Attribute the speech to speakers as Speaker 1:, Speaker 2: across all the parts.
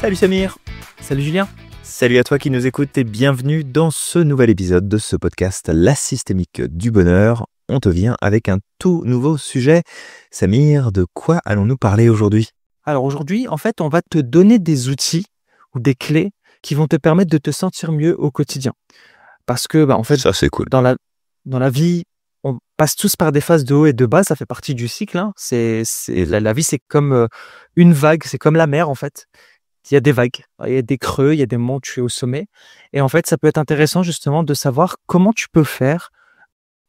Speaker 1: Salut Samir.
Speaker 2: Salut Julien.
Speaker 1: Salut à toi qui nous écoutes et bienvenue dans ce nouvel épisode de ce podcast La Systémique du Bonheur. On te vient avec un tout nouveau sujet. Samir, de quoi allons-nous parler aujourd'hui ?
Speaker 2: Alors aujourd'hui, en fait, on va te donner des outils ou des clés qui vont te permettre de te sentir mieux au quotidien. Parce que, en fait,
Speaker 1: Ça c'est cool.
Speaker 2: dans la vie, on passe tous par des phases de haut et de bas. Ça fait partie du cycle. Hein. La vie, c'est comme une vague, c'est comme la mer en fait. Il y a des vagues, il y a des creux, il y a des moments où tu es au sommet. Et en fait, ça peut être intéressant justement de savoir comment tu peux faire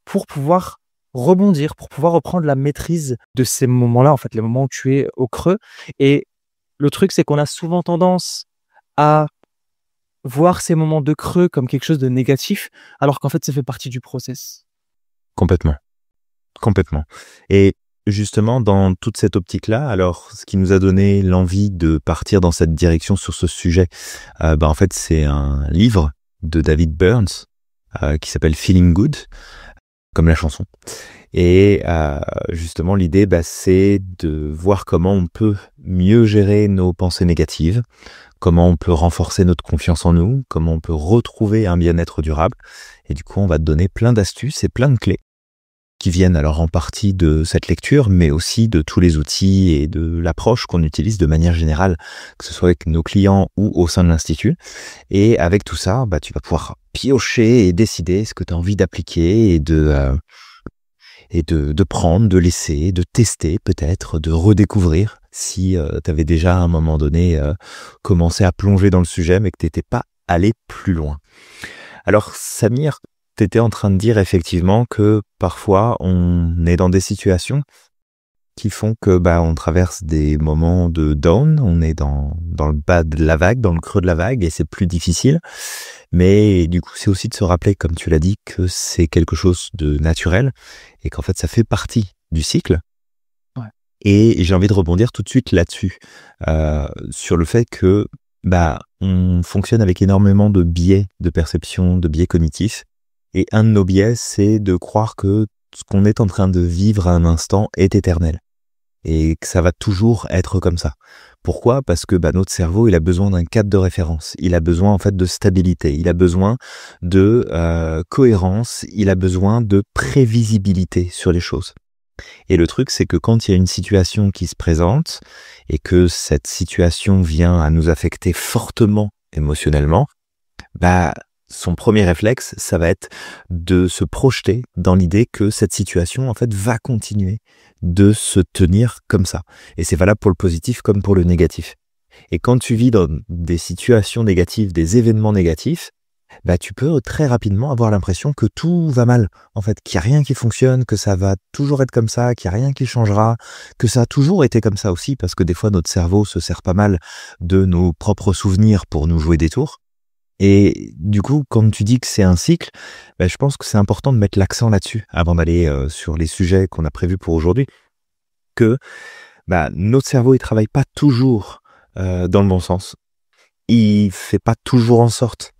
Speaker 2: pour pouvoir rebondir, pour pouvoir reprendre la maîtrise de ces moments-là, en fait, les moments où tu es au creux. Et le truc, c'est qu'on a souvent tendance à voir ces moments de creux comme quelque chose de négatif, alors qu'en fait, ça fait partie du process.
Speaker 1: Complètement. Et justement, dans toute cette optique-là, alors, ce qui nous a donné l'envie de partir dans cette direction sur ce sujet, en fait, c'est un livre de David Burns qui s'appelle Feeling Good, comme la chanson. Et justement, l'idée, c'est de voir comment on peut mieux gérer nos pensées négatives, comment on peut renforcer notre confiance en nous, comment on peut retrouver un bien-être durable. Et du coup, on va te donner plein d'astuces et plein de clés qui viennent alors en partie de cette lecture, mais aussi de tous les outils et de l'approche qu'on utilise de manière générale, que ce soit avec nos clients ou au sein de l'Institut. Et avec tout ça, tu vas pouvoir piocher et décider ce que tu as envie d'appliquer et de prendre, de laisser, de tester peut-être, de redécouvrir si tu avais déjà à un moment donné commencé à plonger dans le sujet, mais que tu n'étais pas allé plus loin. Alors Samir, tu étais en train de dire effectivement que parfois on est dans des situations qui font que on traverse des moments de down, on est dans le bas de la vague, dans le creux de la vague et c'est plus difficile. Mais du coup, c'est aussi de se rappeler, comme tu l'as dit, que c'est quelque chose de naturel et qu'en fait, ça fait partie du cycle.
Speaker 2: Ouais.
Speaker 1: Et j'ai envie de rebondir tout de suite là-dessus, sur le fait que on fonctionne avec énormément de biais de perception, de biais cognitifs. Et un de nos biais, c'est de croire que ce qu'on est en train de vivre à un instant est éternel et que ça va toujours être comme ça. Pourquoi ? Parce que notre cerveau, il a besoin d'un cadre de référence, il a besoin en fait de stabilité, il a besoin de cohérence, il a besoin de prévisibilité sur les choses. Et le truc, c'est que quand il y a une situation qui se présente et que cette situation vient à nous affecter fortement émotionnellement, son premier réflexe, ça va être de se projeter dans l'idée que cette situation, en fait, va continuer de se tenir comme ça. Et c'est valable pour le positif comme pour le négatif. Et quand tu vis dans des situations négatives, des événements négatifs, tu peux très rapidement avoir l'impression que tout va mal, en fait, qu'il n'y a rien qui fonctionne, que ça va toujours être comme ça, qu'il n'y a rien qui changera, que ça a toujours été comme ça aussi, parce que des fois, notre cerveau se sert pas mal de nos propres souvenirs pour nous jouer des tours. Et du coup, quand tu dis que c'est un cycle, je pense que c'est important de mettre l'accent là-dessus avant d'aller sur les sujets qu'on a prévus pour aujourd'hui. Que notre cerveau, il travaille pas toujours dans le bon sens. Il fait pas toujours en sorte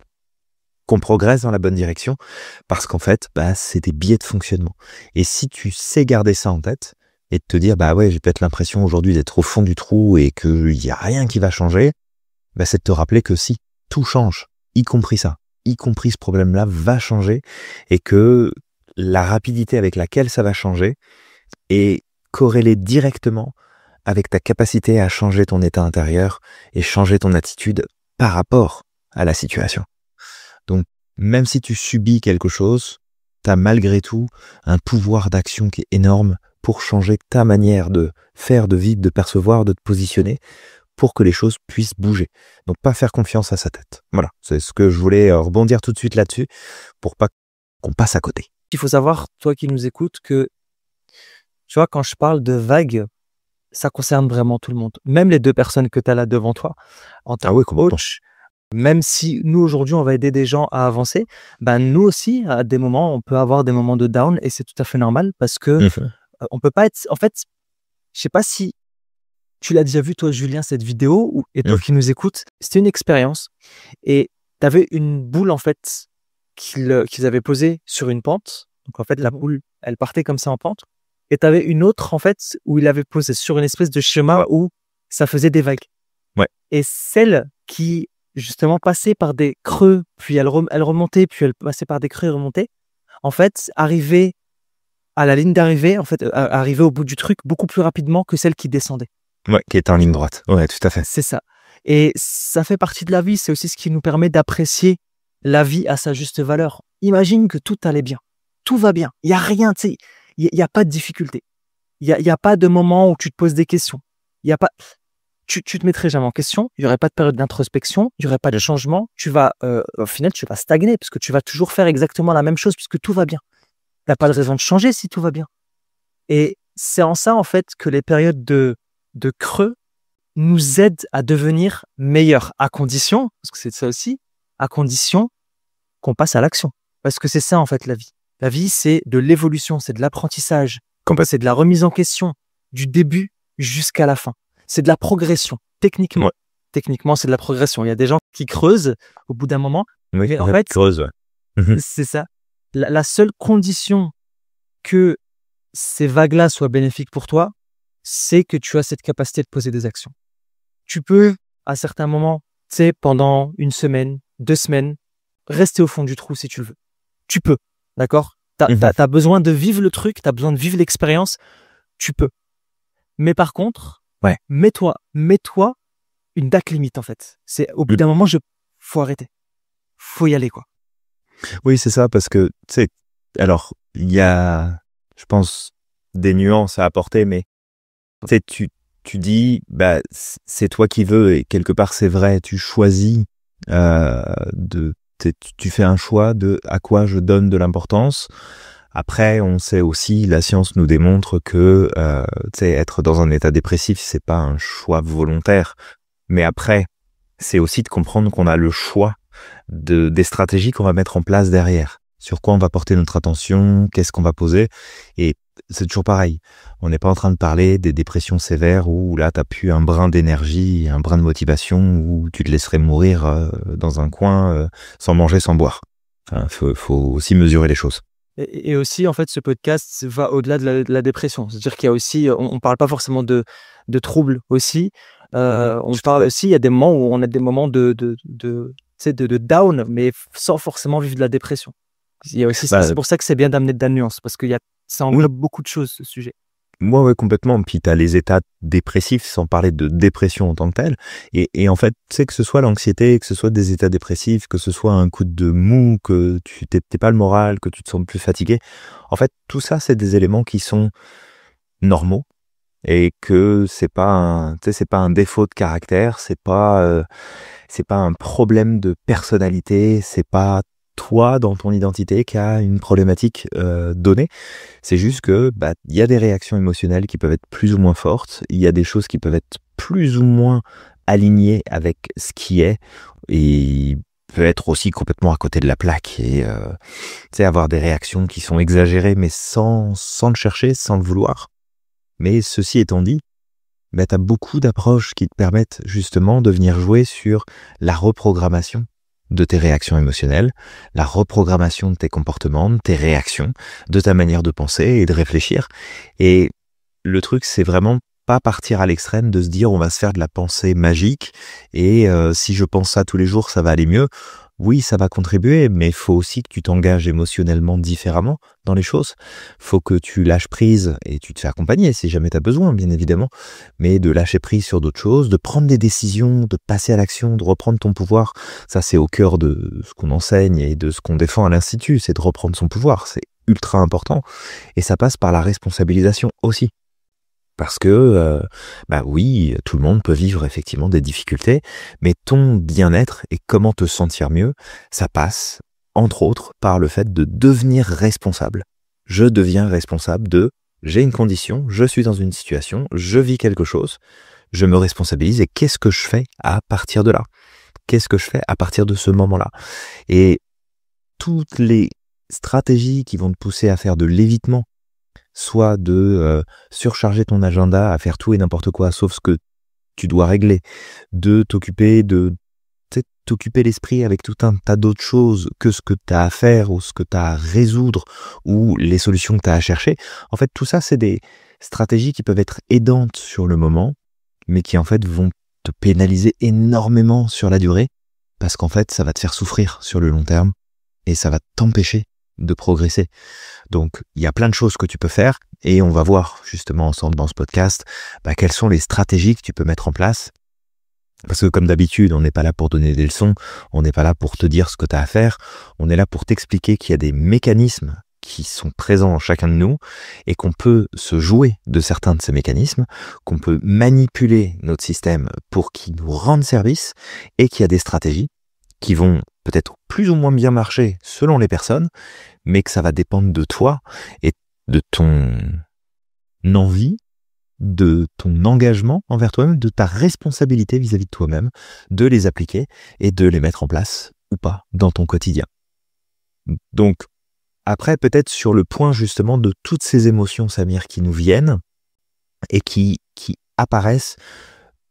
Speaker 1: qu'on progresse dans la bonne direction parce qu'en fait, c'est des biais de fonctionnement. Et si tu sais garder ça en tête et te dire, j'ai peut-être l'impression aujourd'hui d'être au fond du trou et qu'il y a rien qui va changer, c'est de te rappeler que si, tout change. Y compris ce problème-là va changer et que la rapidité avec laquelle ça va changer est corrélée directement avec ta capacité à changer ton état intérieur et changer ton attitude par rapport à la situation. Donc, même si tu subis quelque chose, tu as malgré tout un pouvoir d'action qui est énorme pour changer ta manière de faire, de vivre, de percevoir, de te positionner pour que les choses puissent bouger. Donc, pas faire confiance à sa tête. Voilà, c'est ce que je voulais rebondir tout de suite là-dessus pour pas qu'on passe à côté.
Speaker 2: Il faut savoir, toi qui nous écoutes, que tu vois, quand je parle de vagues, ça concerne vraiment tout le monde. Même les deux personnes que tu as là devant toi. En tant que coach, même si nous, aujourd'hui, on va aider des gens à avancer, nous aussi, à des moments, on peut avoir des moments de down et c'est tout à fait normal parce que on peut pas être... En fait, je sais pas si tu l'as déjà vu, toi, Julien, cette vidéo, et toi qui nous écoutes, c'était une expérience. Et tu avais une boule, en fait, qu'ils avaient posée sur une pente. Donc, en fait, la boule, elle partait comme ça en pente. Et tu avais une autre, en fait, où il avait posé sur une espèce de chemin où ça faisait des vagues.
Speaker 1: Ouais.
Speaker 2: Et celles qui, justement, passaient par des creux, puis elles remontaient, puis elles passaient par des creux et remontaient, en fait, arrivaient à la ligne d'arrivée, en fait, arrivaient au bout du truc beaucoup plus rapidement que celles qui descendaient.
Speaker 1: Ouais, qui est en ligne droite. Ouais, tout à fait.
Speaker 2: C'est ça. Et ça fait partie de la vie. C'est aussi ce qui nous permet d'apprécier la vie à sa juste valeur. Imagine que tout allait bien. Tout va bien. Il n'y a rien, tu sais. Il n'y a pas de difficulté. Il y a pas de moment où tu te poses des questions. Il y a pas... Tu te mettrais jamais en question. Il n'y aurait pas de période d'introspection. Il n'y aurait pas de changement. Au final, tu vas stagner parce que tu vas toujours faire exactement la même chose puisque tout va bien. Tu n'as pas de raison de changer si tout va bien. Et c'est en ça, en fait, que les périodes de creux nous aident à devenir meilleurs, à condition, parce que c'est ça aussi, à condition qu'on passe à l'action. Parce que c'est ça, en fait, la vie. La vie, c'est de l'évolution, c'est de l'apprentissage, c'est de la remise en question, du début jusqu'à la fin. C'est de la progression, techniquement.
Speaker 1: Ouais.
Speaker 2: Techniquement, c'est de la progression. Il y a des gens qui creusent au bout d'un moment.
Speaker 1: Oui,
Speaker 2: mais en fait,
Speaker 1: creuse, ouais.
Speaker 2: C'est ça. La seule condition que ces vagues-là soient bénéfiques pour toi, c'est que tu as cette capacité de poser des actions. Tu peux, à certains moments, tu sais, pendant 1 semaine, 2 semaines, rester au fond du trou si tu le veux. Tu peux, d'accord ? T'as besoin de vivre le truc, t'as besoin de vivre l'expérience, tu peux. Mais par contre,
Speaker 1: ouais,
Speaker 2: mets-toi une date limite, en fait. C'est au bout d'un moment, faut arrêter. Faut y aller, quoi.
Speaker 1: Oui, c'est ça, parce que, tu sais, alors, il y a, je pense, des nuances à apporter, mais tu sais, tu dis, bah, c'est toi qui veux, et quelque part, c'est vrai, tu choisis tu fais un choix de à quoi je donne de l'importance. Après, on sait aussi, la science nous démontre que, tu sais, être dans un état dépressif, c'est pas un choix volontaire. Mais après, c'est aussi de comprendre qu'on a le choix des stratégies qu'on va mettre en place derrière. Sur quoi on va porter notre attention, qu'est-ce qu'on va poser. Et c'est toujours pareil. On n'est pas en train de parler des dépressions sévères où là, t'as plus un brin d'énergie, un brin de motivation, où tu te laisserais mourir dans un coin sans manger, sans boire. Enfin, faut aussi mesurer les choses.
Speaker 2: Et aussi, en fait, ce podcast va au-delà de la dépression. C'est-à-dire qu'il y a aussi, on parle pas forcément de troubles aussi. On parle aussi, il y a des moments où on a des moments de down, mais sans forcément vivre de la dépression. Il y a aussi, c'est pour ça que c'est bien d'amener de la nuance, parce que ça englobe beaucoup de choses, ce sujet.
Speaker 1: Moi, ouais, complètement. Puis t'as les états dépressifs, sans parler de dépression en tant que telle. Et en fait, tu sais, que ce soit l'anxiété, que ce soit des états dépressifs, que ce soit un coup de mou, que tu t'es pas le moral, que tu te sens plus fatigué. En fait, tout ça, c'est des éléments qui sont normaux et que c'est pas un défaut de caractère, c'est pas un problème de personnalité, c'est pas toi dans ton identité qui a une problématique donnée. C'est juste que il y a des réactions émotionnelles qui peuvent être plus ou moins fortes, il y a des choses qui peuvent être plus ou moins alignées avec ce qui est, et peut être aussi complètement à côté de la plaque et avoir des réactions qui sont exagérées mais sans le chercher, sans le vouloir. Mais ceci étant dit, tu as beaucoup d'approches qui te permettent justement de venir jouer sur la reprogrammation de tes réactions émotionnelles, la reprogrammation de tes comportements, de tes réactions, de ta manière de penser et de réfléchir. Et le truc, c'est vraiment pas partir à l'extrême de se dire on va se faire de la pensée magique et si je pense ça tous les jours, ça va aller mieux. Oui, ça va contribuer, mais il faut aussi que tu t'engages émotionnellement différemment dans les choses. Faut que tu lâches prise et tu te fais accompagner si jamais tu as besoin, bien évidemment. Mais de lâcher prise sur d'autres choses, de prendre des décisions, de passer à l'action, de reprendre ton pouvoir. Ça, c'est au cœur de ce qu'on enseigne et de ce qu'on défend à l'Institut, c'est de reprendre son pouvoir. C'est ultra important. Et ça passe par la responsabilisation aussi. Parce que, oui, tout le monde peut vivre effectivement des difficultés, mais ton bien-être et comment te sentir mieux, ça passe, entre autres, par le fait de devenir responsable. Je deviens responsable j'ai une condition, je suis dans une situation, je vis quelque chose, je me responsabilise et qu'est-ce que je fais à partir de là ? Qu'est-ce que je fais à partir de ce moment-là ? Et toutes les stratégies qui vont te pousser à faire de l'évitement, soit de surcharger ton agenda à faire tout et n'importe quoi sauf ce que tu dois régler, de t'occuper l'esprit avec tout un tas d'autres choses que ce que tu as à faire ou ce que tu as à résoudre ou les solutions que tu as à chercher. En fait, tout ça, c'est des stratégies qui peuvent être aidantes sur le moment, mais qui en fait vont te pénaliser énormément sur la durée parce qu'en fait, ça va te faire souffrir sur le long terme et ça va t'empêcher de progresser. Donc, il y a plein de choses que tu peux faire et on va voir justement ensemble dans ce podcast quelles sont les stratégies que tu peux mettre en place. Parce que comme d'habitude, on n'est pas là pour donner des leçons, on n'est pas là pour te dire ce que tu as à faire, on est là pour t'expliquer qu'il y a des mécanismes qui sont présents en chacun de nous et qu'on peut se jouer de certains de ces mécanismes, qu'on peut manipuler notre système pour qu'il nous rende service et qu'il y a des stratégies qui vont peut-être plus ou moins bien marcher selon les personnes, mais que ça va dépendre de toi et de ton envie, de ton engagement envers toi-même, de ta responsabilité vis-à-vis de toi-même, de les appliquer et de les mettre en place ou pas dans ton quotidien. Donc, après, peut-être sur le point justement de toutes ces émotions, Samir, qui nous viennent et qui apparaissent.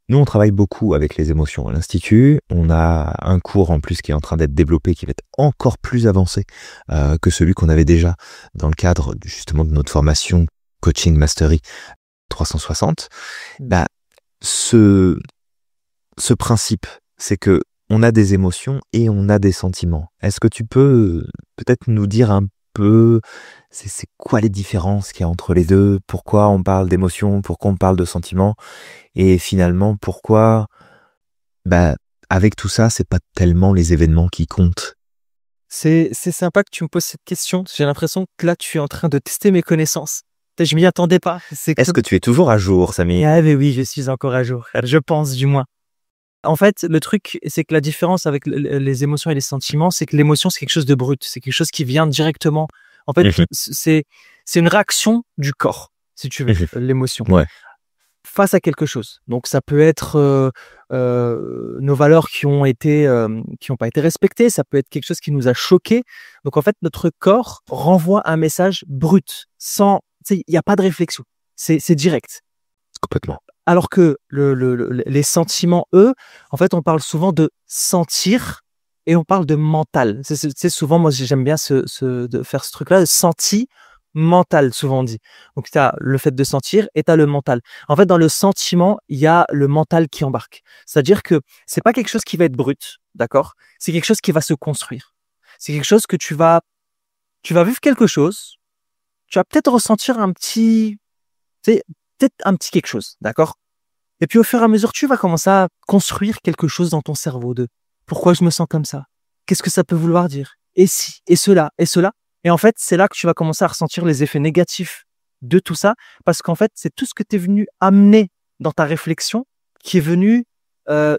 Speaker 1: Nous, on travaille beaucoup avec les émotions à l'Institut. On a un cours en plus qui est en train d'être développé, qui va être encore plus avancé que celui qu'on avait déjà dans le cadre justement de notre formation Coaching Mastery 360. Ce principe, c'est que on a des émotions et on a des sentiments. Est-ce que tu peux peut-être nous dire un peu, c'est quoi les différences qu'il y a entre les deux? Pourquoi on parle d'émotions? Pourquoi on parle de sentiments? Et finalement, pourquoi, avec tout ça, c'est pas tellement les événements qui comptent?
Speaker 2: C'est sympa que tu me poses cette question. J'ai l'impression que là, tu es en train de tester mes connaissances. Je m'y attendais pas.
Speaker 1: Est-ce que tu es toujours à jour, Samir?
Speaker 2: Ah, mais oui, je suis encore à jour. Je pense, du moins. En fait, le truc, c'est que la différence avec les émotions et les sentiments, c'est que l'émotion, c'est quelque chose de brut. C'est quelque chose qui vient directement. En fait, c'est une réaction du corps, si tu veux, l'émotion.
Speaker 1: Ouais.
Speaker 2: Face à quelque chose. Donc, ça peut être nos valeurs qui ont pas été respectées. Ça peut être quelque chose qui nous a choqués. Donc, en fait, notre corps renvoie un message brut, il n'y a pas de réflexion. C'est direct.
Speaker 1: Complètement.
Speaker 2: Alors que les sentiments, eux, en fait, on parle souvent de sentir et on parle de mental. C'est souvent, moi, j'aime bien de faire ce truc-là, senti-mental, souvent on dit. Donc, tu as le fait de sentir et tu as le mental. En fait, dans le sentiment, il y a le mental qui embarque. C'est-à-dire que c'est pas quelque chose qui va être brut, d'accord? C'est quelque chose qui va se construire. C'est quelque chose que tu vas vivre quelque chose, tu vas peut-être ressentir peut-être un petit quelque chose, d'accord? Et puis au fur et à mesure, tu vas commencer à construire quelque chose dans ton cerveau de pourquoi je me sens comme ça? Qu'est-ce que ça peut vouloir dire? Et si, et cela, et cela. Et en fait, c'est là que tu vas commencer à ressentir les effets négatifs de tout ça, parce qu'en fait, c'est tout ce que tu es venu amener dans ta réflexion qui est venu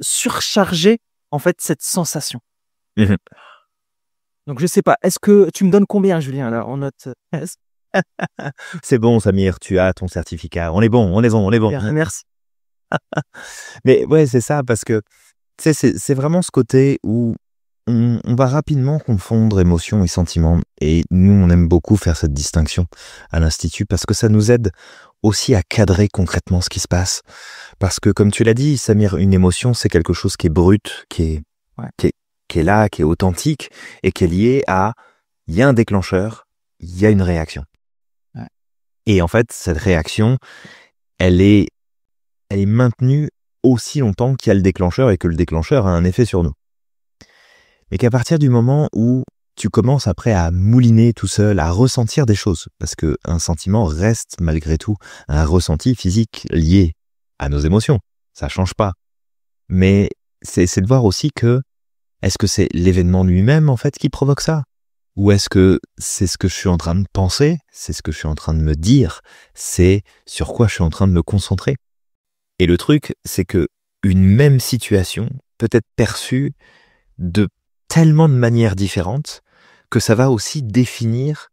Speaker 2: surcharger en fait cette sensation. Donc je sais pas, est-ce que tu me donnes combien, Julien, là, en note?
Speaker 1: C'est bon, Samir, tu as ton certificat. On est bon.
Speaker 2: Merci.
Speaker 1: Mais ouais, c'est ça, parce que c'est vraiment ce côté où on va rapidement confondre émotions et sentiments. Et nous, on aime beaucoup faire cette distinction à l'Institut parce que ça nous aide aussi à cadrer concrètement ce qui se passe. Parce que, comme tu l'as dit, Samir, une émotion, c'est quelque chose qui est brut, qui est là, qui est authentique et qui est lié à, il y a un déclencheur, il y a une réaction. Ouais. Et en fait, cette réaction, elle est maintenue aussi longtemps qu'il y a le déclencheur et que le déclencheur a un effet sur nous. Mais qu'à partir du moment où tu commences après à mouliner tout seul, à ressentir des choses, parce que un sentiment reste malgré tout un ressenti physique lié à nos émotions, ça change pas. Mais c'est de voir aussi que est-ce que c'est l'événement lui-même en fait qui provoque ça? Ou est-ce que c'est ce que je suis en train de penser, c'est ce que je suis en train de me dire, c'est sur quoi je suis en train de me concentrer? Et le truc, c'est que une même situation peut être perçue de tellement de manières différentes que ça va aussi définir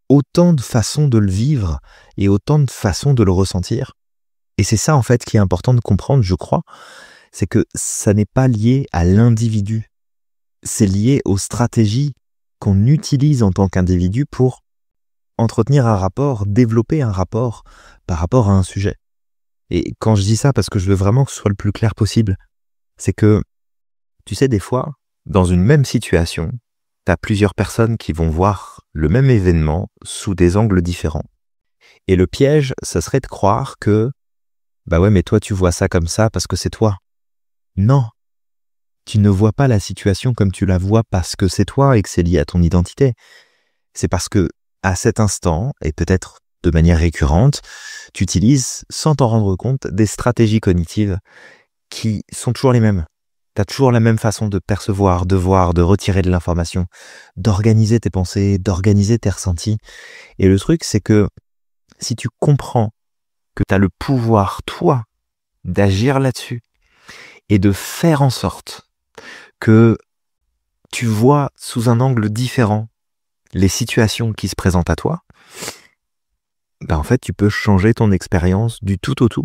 Speaker 1: autant de façons de le vivre et autant de façons de le ressentir. Et c'est ça en fait qui est important de comprendre, je crois, c'est que ça n'est pas lié à l'individu, c'est lié aux stratégies qu'on utilise en tant qu'individu pour entretenir un rapport, développer un rapport par rapport à un sujet. Et quand je dis ça, parce que je veux vraiment que ce soit le plus clair possible, c'est que, tu sais, des fois, dans une même situation, t'as plusieurs personnes qui vont voir le même événement sous des angles différents. Et le piège, ça serait de croire que, bah ouais, mais toi, tu vois ça comme ça parce que c'est toi. Non, tu ne vois pas la situation comme tu la vois parce que c'est toi et que c'est lié à ton identité. C'est parce que à cet instant, et peut-être de manière récurrente, tu utilises, sans t'en rendre compte, des stratégies cognitives qui sont toujours les mêmes. Tu as toujours la même façon de percevoir, de voir, de retirer de l'information, d'organiser tes pensées, d'organiser tes ressentis. Et le truc, c'est que si tu comprends que tu as le pouvoir, toi, d'agir là-dessus et de faire en sorte que tu vois sous un angle différent les situations qui se présentent à toi, ben en fait, tu peux changer ton expérience du tout au tout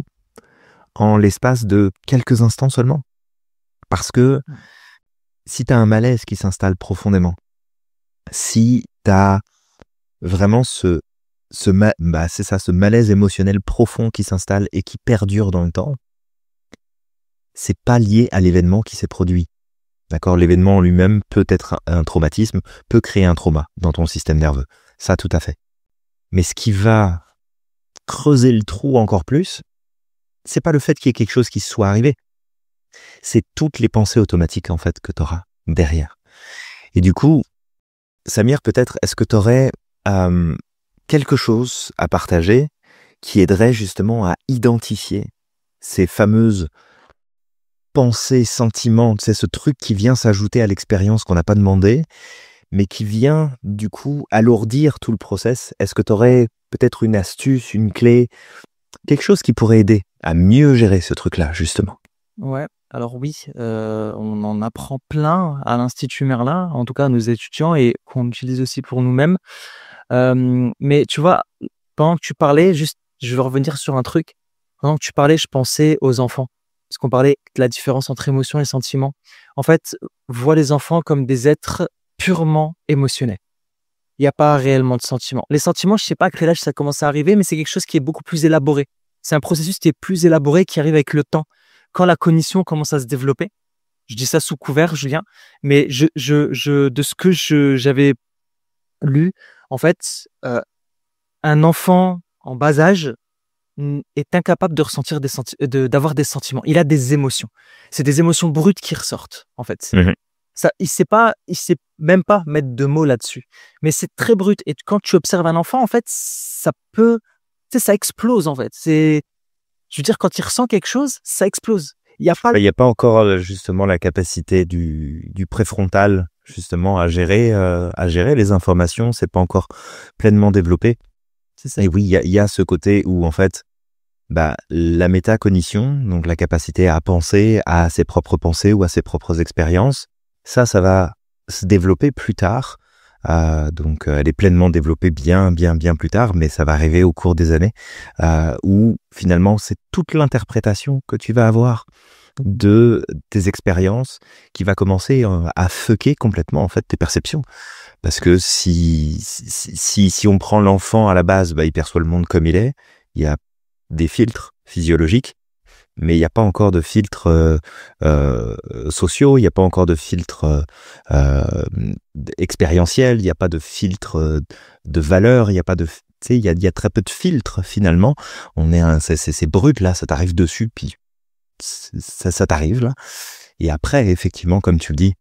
Speaker 1: en l'espace de quelques instants seulement. Parce que si tu as un malaise qui s'installe profondément, si tu as vraiment ce malaise émotionnel profond qui s'installe et qui perdure dans le temps, c'est pas lié à l'événement qui s'est produit. D'accord, l'événement en lui-même peut être un traumatisme, peut créer un trauma dans ton système nerveux. Ça, tout à fait. Mais ce qui va creuser le trou encore plus, c'est pas le fait qu'il y ait quelque chose qui se soit arrivé. C'est toutes les pensées automatiques, en fait, que tu auras derrière. Et du coup, Samir, peut-être, est-ce que tu aurais quelque chose à partager qui aiderait justement à identifier ces fameuses pensées, sentiments, c'est ce truc qui vient s'ajouter à l'expérience qu'on n'a pas demandé, mais qui vient du coup alourdir tout le process. Est-ce que tu aurais peut-être une astuce, une clé, quelque chose qui pourrait aider à mieux gérer ce truc-là, justement?
Speaker 2: Ouais, alors oui, on en apprend plein à l'Institut Merlin, en tout cas à nos étudiants, et qu'on utilise aussi pour nous-mêmes. Mais tu vois, pendant que tu parlais, juste, je veux revenir sur un truc. Pendant que tu parlais, je pensais aux enfants. Parce qu'on parlait de la différence entre émotion et sentiment. En fait, vois les enfants comme des êtres purement émotionnels. Il n'y a pas réellement de sentiments. Les sentiments, je sais pas à quel âge ça commence à arriver, mais c'est quelque chose qui est beaucoup plus élaboré. C'est un processus qui est plus élaboré, qui arrive avec le temps. Quand la cognition commence à se développer, je dis ça sous couvert, Julien, mais de ce que j'avais lu, en fait, un enfant en bas âge est incapable de ressentir d'avoir des sentiments. Il a des émotions. C'est des émotions brutes qui ressortent, en fait.
Speaker 1: Mhm.
Speaker 2: Ça, il sait même pas mettre de mots là-dessus. Mais c'est très brut. Et quand tu observes un enfant, en fait, ça peut, tu sais, ça explose, en fait. Je veux dire, quand il ressent quelque chose, ça explose. Il n'y
Speaker 1: a pas encore justement la capacité du préfrontal justement à gérer les informations. C'est pas encore pleinement développé.
Speaker 2: C'est ça.
Speaker 1: Et oui, il y a ce côté où en fait, la métacognition, donc la capacité à penser à ses propres pensées ou à ses propres expériences, ça va se développer plus tard. Donc elle est pleinement développée bien plus tard, mais ça va arriver au cours des années où finalement c'est toute l'interprétation que tu vas avoir de tes expériences qui va commencer à fucker complètement en fait tes perceptions. Parce que si on prend l'enfant à la base, il perçoit le monde comme il est. Il y a des filtres physiologiques, mais il n'y a pas encore de filtres sociaux, il n'y a pas encore de filtres expérientiels, il n'y a pas de filtres de valeur, il n'y a pas de, tu sais, il y a très peu de filtres finalement. C'est brut là, ça t'arrive dessus, puis ça t'arrive là. Et après, effectivement, comme tu le dis,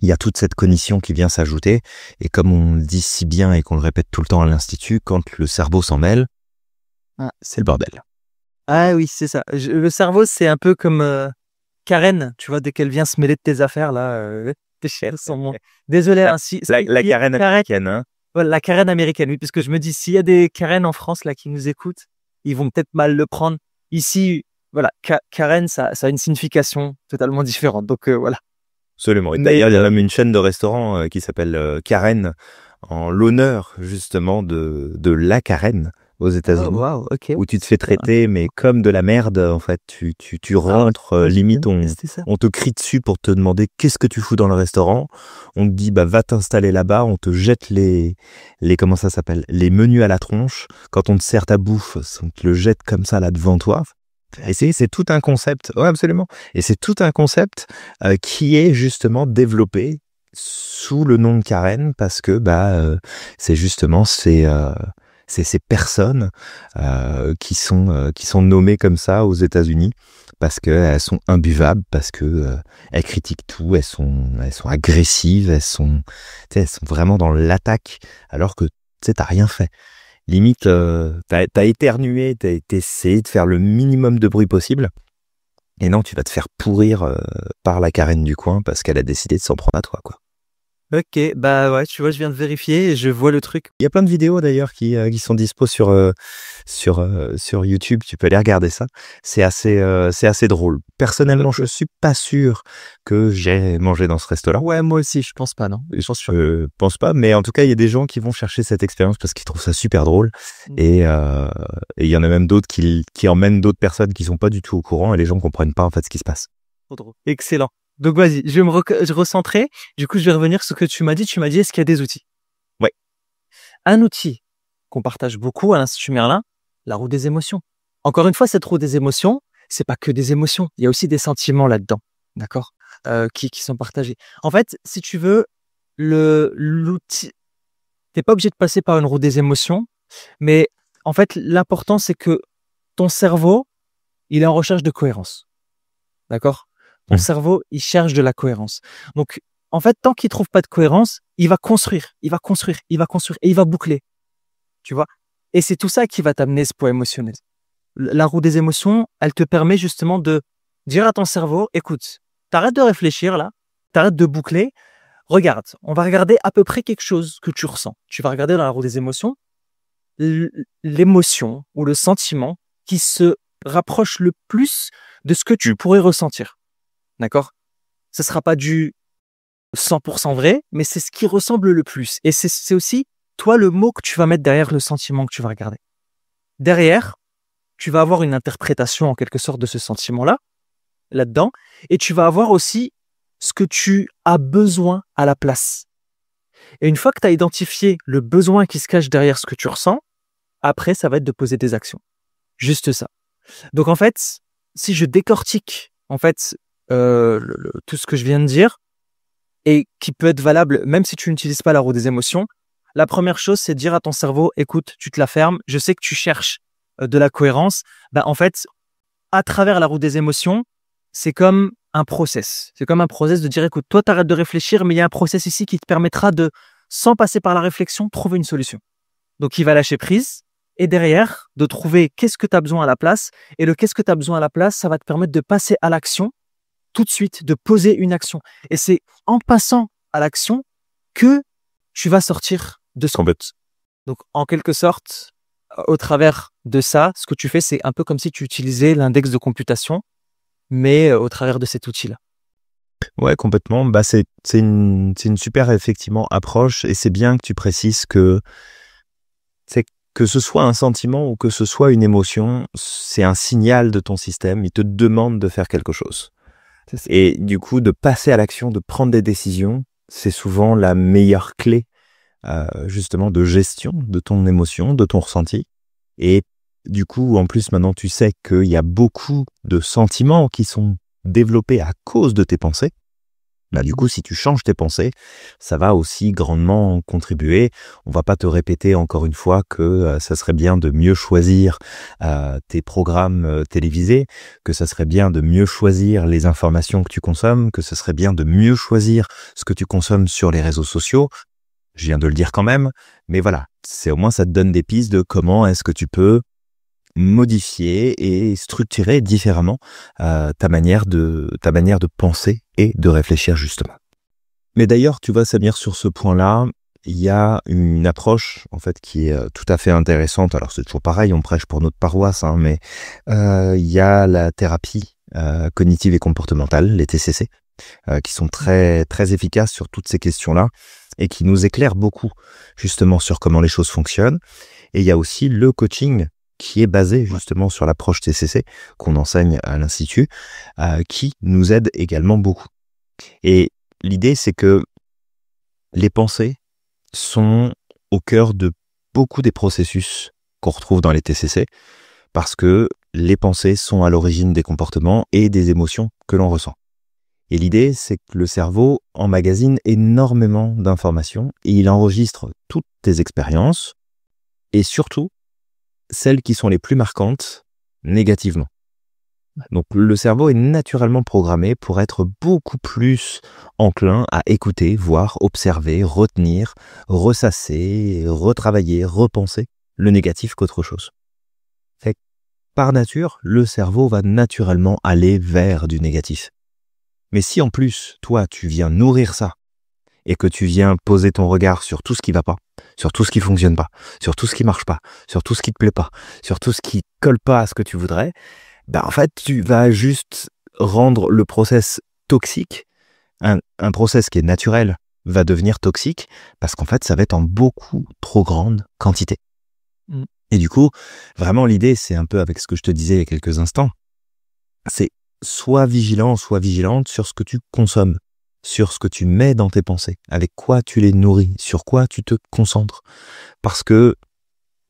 Speaker 1: il y a toute cette cognition qui vient s'ajouter, et comme on le dit si bien et qu'on le répète tout le temps à l'Institut, quand le cerveau s'en mêle, c'est le bordel.
Speaker 2: Ah oui, c'est ça. Le cerveau, c'est un peu comme Karen, tu vois, dès qu'elle vient se mêler de tes affaires, là, tes chers sont mon... Désolé, ainsi.
Speaker 1: La Karen américaine, hein.
Speaker 2: Ouais, la Karen américaine, oui, parce que je me dis, s'il y a des Karen en France, là, qui nous écoutent, ils vont peut-être mal le prendre. Ici, voilà, Karen, ça a une signification totalement différente, donc voilà.
Speaker 1: Absolument. Et d'ailleurs, il y a même une chaîne de restaurants qui s'appelle Karen, en l'honneur, justement, de la Karen aux États-Unis,
Speaker 2: oh, wow, okay.
Speaker 1: Où tu te fais traiter, mais comme de la merde, en fait. Tu rentres, limite, on te crie dessus pour te demander qu'est-ce que tu fous dans le restaurant. On te dit, va t'installer là-bas. On te jette comment ça s'appelle? Les menus à la tronche. Quand on te sert ta bouffe, on te le jette comme ça, là, devant toi. Et c'est tout un concept. Ouais, absolument. Et c'est tout un concept qui est justement développé sous le nom de Karen parce que, c'est justement ces personnes qui sont nommées comme ça aux États-Unis parce qu'elles sont imbuvables, parce que elles critiquent tout, elles sont agressives, elles sont vraiment dans l'attaque, alors que tu sais, t'as rien fait. Limite, t'as éternué, t'as essayé de faire le minimum de bruit possible. Et non, tu vas te faire pourrir par la Karen du coin parce qu'elle a décidé de s'en prendre à toi, quoi.
Speaker 2: Ok, bah ouais, tu vois, je viens de vérifier et je vois le truc.
Speaker 1: Il y a plein de vidéos d'ailleurs qui sont dispo sur YouTube. Tu peux aller regarder ça. C'est assez drôle. Personnellement, je suis pas sûr que j'ai mangé dans ce resto-là.
Speaker 2: Ouais, moi aussi, je pense pas, non.
Speaker 1: Je pense pas, mais en tout cas, il y a des gens qui vont chercher cette expérience parce qu'ils trouvent ça super drôle. Et il y en a même d'autres qui emmènent d'autres personnes qui sont pas du tout au courant et les gens comprennent pas en fait ce qui se passe.
Speaker 2: Trop drôle. Excellent. Donc vas-y, je vais me recentrer. Du coup, je vais revenir sur ce que tu m'as dit. Tu m'as dit, est-ce qu'il y a des outils?
Speaker 1: Ouais.
Speaker 2: Un outil qu'on partage beaucoup à l'Institut Merlin, la roue des émotions. Encore une fois, cette roue des émotions, c'est pas que des émotions. Il y a aussi des sentiments là-dedans, d'accord, qui sont partagés. En fait, si tu veux, l'outil, t'es pas obligé de passer par une roue des émotions, mais en fait, l'important, c'est que ton cerveau, il est en recherche de cohérence, d'accord? Ton cerveau, il cherche de la cohérence. Donc, en fait, tant qu'il trouve pas de cohérence, il va construire, et il va boucler, tu vois. Et c'est tout ça qui va t'amener ce poids émotionnel. La roue des émotions, elle te permet justement de dire à ton cerveau, écoute, t'arrêtes de réfléchir là, t'arrêtes de boucler, regarde, on va regarder à peu près quelque chose que tu ressens. Tu vas regarder dans la roue des émotions l'émotion ou le sentiment qui se rapproche le plus de ce que tu pourrais ressentir. D'accord? Ce sera pas du 100% vrai, mais c'est ce qui ressemble le plus. Et c'est aussi, toi, le mot que tu vas mettre derrière le sentiment que tu vas regarder. Derrière, tu vas avoir une interprétation en quelque sorte de ce sentiment-là, là-dedans, et tu vas avoir aussi ce que tu as besoin à la place. Et une fois que tu as identifié le besoin qui se cache derrière ce que tu ressens, après, ça va être de poser des actions. Juste ça. Donc en fait, si je décortique en fait tout ce que je viens de dire, et qui peut être valable même si tu n'utilises pas la roue des émotions, la première chose, c'est de dire à ton cerveau, écoute, tu te la fermes, je sais que tu cherches de la cohérence. Ben, en fait, à travers la roue des émotions, c'est comme un process. C'est comme un process de dire, écoute, toi, t'arrêtes de réfléchir, mais il y a un process ici qui te permettra de, sans passer par la réflexion, trouver une solution. Donc, il va lâcher prise. Et derrière, de trouver qu'est-ce que tu as besoin à la place. Et le qu'est-ce que tu as besoin à la place, ça va te permettre de passer à l'action tout de suite, de poser une action. Et c'est en passant à l'action que tu vas sortir de ce but. Donc, en quelque sorte, au travers de ça, ce que tu fais, c'est un peu comme si tu utilisais l'index de computation, mais au travers de cet outil-là.
Speaker 1: Ouais, complètement. Bah, c'est une super, effectivement, approche. Et c'est bien que tu précises que ce soit un sentiment ou que ce soit une émotion, c'est un signal de ton système. Il te demande de faire quelque chose. Et du coup, de passer à l'action, de prendre des décisions, c'est souvent la meilleure clé, justement, de gestion de ton émotion, de ton ressenti. Et du coup, en plus, maintenant, tu sais qu'il y a beaucoup de sentiments qui sont développés à cause de tes pensées. Bah, du coup, si tu changes tes pensées, ça va aussi grandement contribuer. On va pas te répéter encore une fois que ça serait bien de mieux choisir tes programmes télévisés, que ça serait bien de mieux choisir les informations que tu consommes, que ce serait bien de mieux choisir ce que tu consommes sur les réseaux sociaux. Je viens de le dire quand même, mais voilà, c'est au moins ça te donne des pistes de comment est-ce que tu peux modifier et structurer différemment ta manière de penser et de réfléchir justement. Mais d'ailleurs, tu vois, Samir, sur ce point-là, il y a une approche en fait qui est tout à fait intéressante. Alors c'est toujours pareil, on prêche pour notre paroisse, hein, mais il y a la thérapie cognitive et comportementale, les TCC, qui sont très très efficaces sur toutes ces questions-là et qui nous éclairent beaucoup justement sur comment les choses fonctionnent. Et il y a aussi le coaching qui est basé justement sur l'approche TCC qu'on enseigne à l'Institut, qui nous aide également beaucoup. Et l'idée, c'est que les pensées sont au cœur de beaucoup des processus qu'on retrouve dans les TCC, parce que les pensées sont à l'origine des comportements et des émotions que l'on ressent. Et l'idée, c'est que le cerveau emmagasine énormément d'informations et il enregistre toutes tes expériences et surtout celles qui sont les plus marquantes négativement. Donc le cerveau est naturellement programmé pour être beaucoup plus enclin à écouter, voir, observer, retenir, ressasser, retravailler, repenser le négatif qu'autre chose. Fait que, par nature, le cerveau va naturellement aller vers du négatif. Mais si en plus, toi, tu viens nourrir ça, et que tu viens poser ton regard sur tout ce qui va pas, sur tout ce qui fonctionne pas, sur tout ce qui marche pas, sur tout ce qui te plaît pas, sur tout ce qui colle pas à ce que tu voudrais, en fait, tu vas juste rendre le process toxique. Un process qui est naturel va devenir toxique parce qu'en fait, ça va être en beaucoup trop grande quantité. Et du coup, vraiment, l'idée, c'est un peu avec ce que je te disais il y a quelques instants, c'est sois vigilant, sois vigilante sur ce que tu consommes, sur ce que tu mets dans tes pensées, avec quoi tu les nourris, sur quoi tu te concentres. Parce que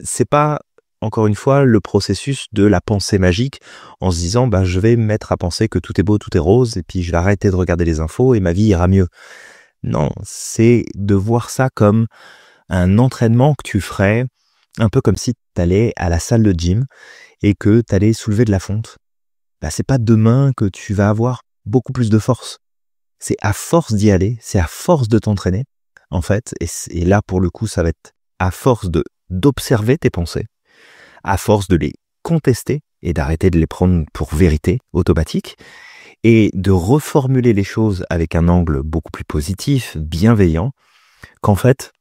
Speaker 1: c'est pas, encore une fois, le processus de la pensée magique en se disant je vais me mettre à penser que tout est beau, tout est rose, et puis je vais arrêter de regarder les infos et ma vie ira mieux. Non, c'est de voir ça comme un entraînement que tu ferais, un peu comme si tu allais à la salle de gym et que tu allais soulever de la fonte. C'est pas demain que tu vas avoir beaucoup plus de force. C'est à force d'y aller, c'est à force de t'entraîner, en fait, et là pour le coup ça va être à force d'observer tes pensées, à force de les contester et d'arrêter de les prendre pour vérité automatique et de reformuler les choses avec un angle beaucoup plus positif, bienveillant, qu'en fait,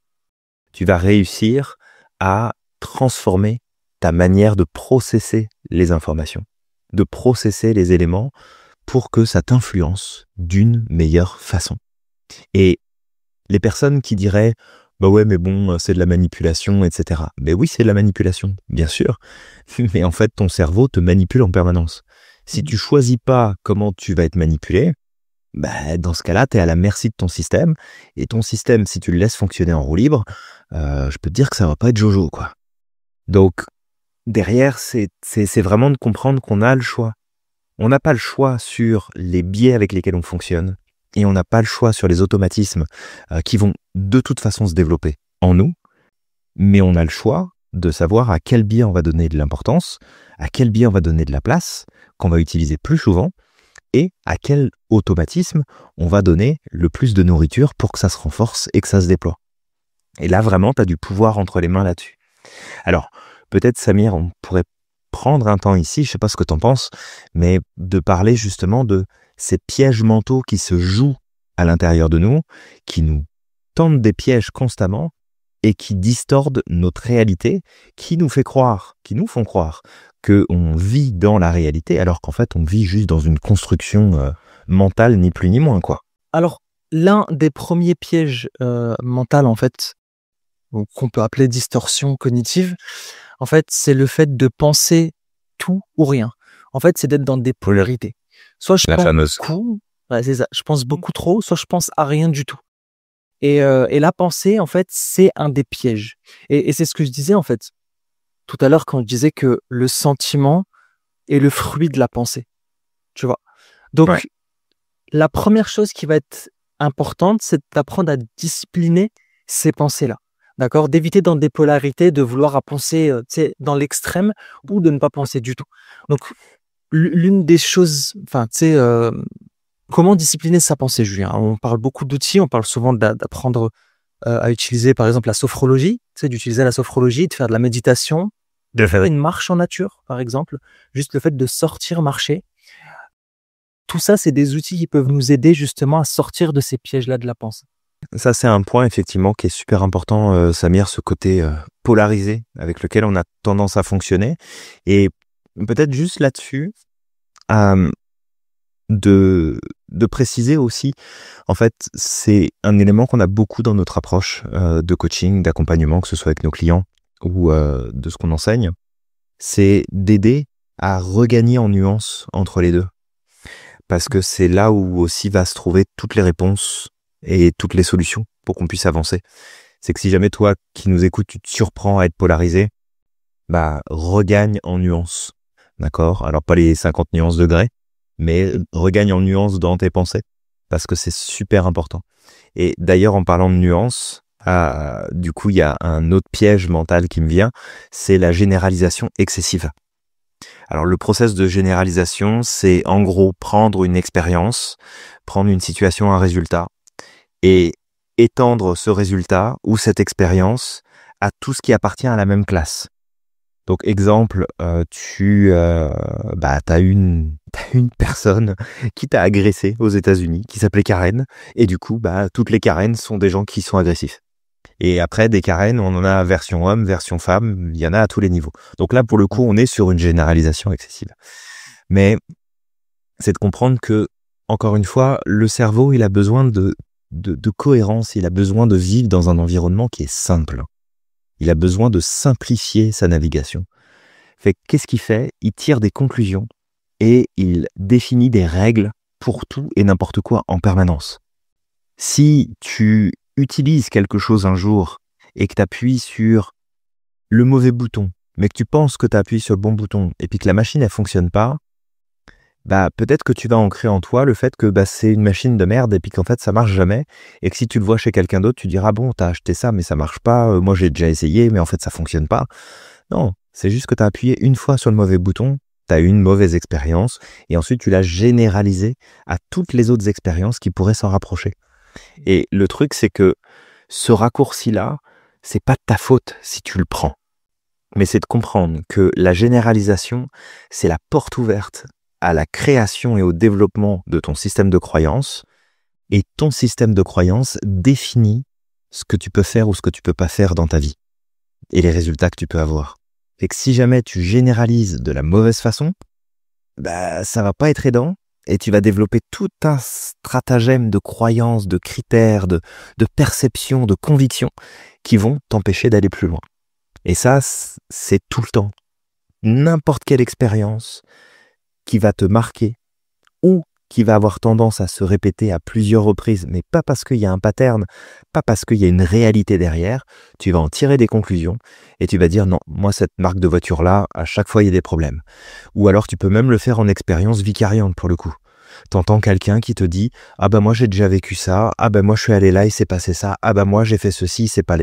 Speaker 1: tu vas réussir à transformer ta manière de processer les informations, de processer les éléments pour que ça t'influence d'une meilleure façon. Et les personnes qui diraient ouais, mais bon, c'est de la manipulation, etc. Mais oui, c'est de la manipulation, bien sûr. Mais en fait, ton cerveau te manipule en permanence. Si tu choisis pas comment tu vas être manipulé, dans ce cas-là, tu es à la merci de ton système. Et ton système, si tu le laisses fonctionner en roue libre, je peux te dire que ça va pas être jojo, quoi. Donc, derrière, c'est vraiment de comprendre qu'on a le choix. On n'a pas le choix sur les biais avec lesquels on fonctionne. Et on n'a pas le choix sur les automatismes qui vont de toute façon se développer en nous, mais on a le choix de savoir à quel biais on va donner de l'importance, à quel biais on va donner de la place, qu'on va utiliser plus souvent, et à quel automatisme on va donner le plus de nourriture pour que ça se renforce et que ça se déploie. Et là, vraiment, tu as du pouvoir entre les mains là-dessus. Alors, peut-être, Samir, on pourrait prendre un temps ici, je sais pas ce que tu en penses, mais de parler justement de ces pièges mentaux qui se jouent à l'intérieur de nous, qui nous tendent des pièges constamment et qui distordent notre réalité, qui nous font croire qu'on vit dans la réalité, alors qu'en fait, on vit juste dans une construction mentale, ni plus ni moins, quoi.
Speaker 2: Alors, l'un des premiers pièges mentaux, en fait, qu'on peut appeler distorsion cognitive, en fait, c'est le fait de penser tout ou rien. En fait, c'est d'être dans des polarités. Soit je pense beaucoup, c'est ça, je pense beaucoup trop, soit je pense à rien du tout. Et la pensée, en fait, c'est un des pièges. Et c'est ce que je disais, en fait, tout à l'heure quand je disais que le sentiment est le fruit de la pensée. Tu vois. Donc, la première chose qui va être importante, c'est d'apprendre à discipliner ces pensées-là. D'accord? D'éviter dans des polarités, de vouloir penser dans l'extrême ou de ne pas penser du tout. Donc, l'une des choses, comment discipliner sa pensée, Julien? On parle beaucoup d'outils, on parle souvent d'apprendre à utiliser, par exemple, la sophrologie, d'utiliser la sophrologie, de faire de la méditation, de faire une marche en nature, par exemple, juste le fait de sortir, marcher. Tout ça, c'est des outils qui peuvent nous aider justement à sortir de ces pièges-là de la pensée.
Speaker 1: Ça, c'est un point effectivement qui est super important, Samir, ce côté polarisé avec lequel on a tendance à fonctionner. Et peut-être juste là-dessus, de préciser aussi, en fait, c'est un élément qu'on a beaucoup dans notre approche de coaching, d'accompagnement, que ce soit avec nos clients ou de ce qu'on enseigne, c'est d'aider à regagner en nuance entre les deux. Parce que c'est là où aussi va se trouver toutes les réponses et toutes les solutions pour qu'on puisse avancer. C'est que si jamais toi qui nous écoutes, tu te surprends à être polarisé, regagne en nuance. D'accord? Alors pas les 50 nuances degrés, mais regagne en nuance dans tes pensées, parce que c'est super important. Et d'ailleurs, en parlant de nuances, du coup, il y a un autre piège mental qui me vient, c'est la généralisation excessive. Alors le process de généralisation, c'est en gros prendre une expérience, prendre une situation, un résultat, et étendre ce résultat ou cette expérience à tout ce qui appartient à la même classe. Donc exemple, tu as une personne qui t'a agressé aux États-Unis, qui s'appelait Karen, et du coup, toutes les Karen sont des gens qui sont agressifs. Et après, des Karen, on en a version homme, version femme, il y en a à tous les niveaux. Donc là, pour le coup, on est sur une généralisation excessive. Mais c'est de comprendre que, encore une fois, le cerveau, il a besoin de cohérence, il a besoin de vivre dans un environnement qui est simple. Il a besoin de simplifier sa navigation. Fait qu'est-ce qu'il fait? Il tire des conclusions et il définit des règles pour tout et n'importe quoi en permanence. Si tu utilises quelque chose un jour et que tu appuies sur le mauvais bouton, mais que tu penses que tu appuies sur le bon bouton et puis que la machine elle fonctionne pas, peut-être que tu vas ancrer en toi le fait que c'est une machine de merde et puis qu'en fait ça marche jamais, et que si tu le vois chez quelqu'un d'autre, tu diras bon, t'as acheté ça mais ça marche pas, moi j'ai déjà essayé mais en fait ça fonctionne pas. Non, c'est juste que tu as appuyé une fois sur le mauvais bouton, tu as eu une mauvaise expérience et ensuite tu l'as généralisé à toutes les autres expériences qui pourraient s'en rapprocher. Et le truc, c'est que ce raccourci-là, c'est pas de ta faute si tu le prends. Mais c'est de comprendre que la généralisation, c'est la porte ouverte à la création et au développement de ton système de croyance. Et ton système de croyance définit ce que tu peux faire ou ce que tu peux pas faire dans ta vie. Et les résultats que tu peux avoir. Et que si jamais tu généralises de la mauvaise façon, ça va pas être aidant. Et tu vas développer tout un stratagème de croyances, de critères, de perceptions, de convictions qui vont t'empêcher d'aller plus loin. Et ça, c'est tout le temps. N'importe quelle expérience qui va te marquer ou qui va avoir tendance à se répéter à plusieurs reprises, mais pas parce qu'il y a un pattern, pas parce qu'il y a une réalité derrière, tu vas en tirer des conclusions et tu vas dire non, moi cette marque de voiture-là, à chaque fois il y a des problèmes. Ou alors tu peux même le faire en expérience vicariante pour le coup. T'entends quelqu'un qui te dit « Ah moi j'ai déjà vécu ça, ah moi je suis allé là, il s'est passé ça, ah moi j'ai fait ceci, c'est pas... »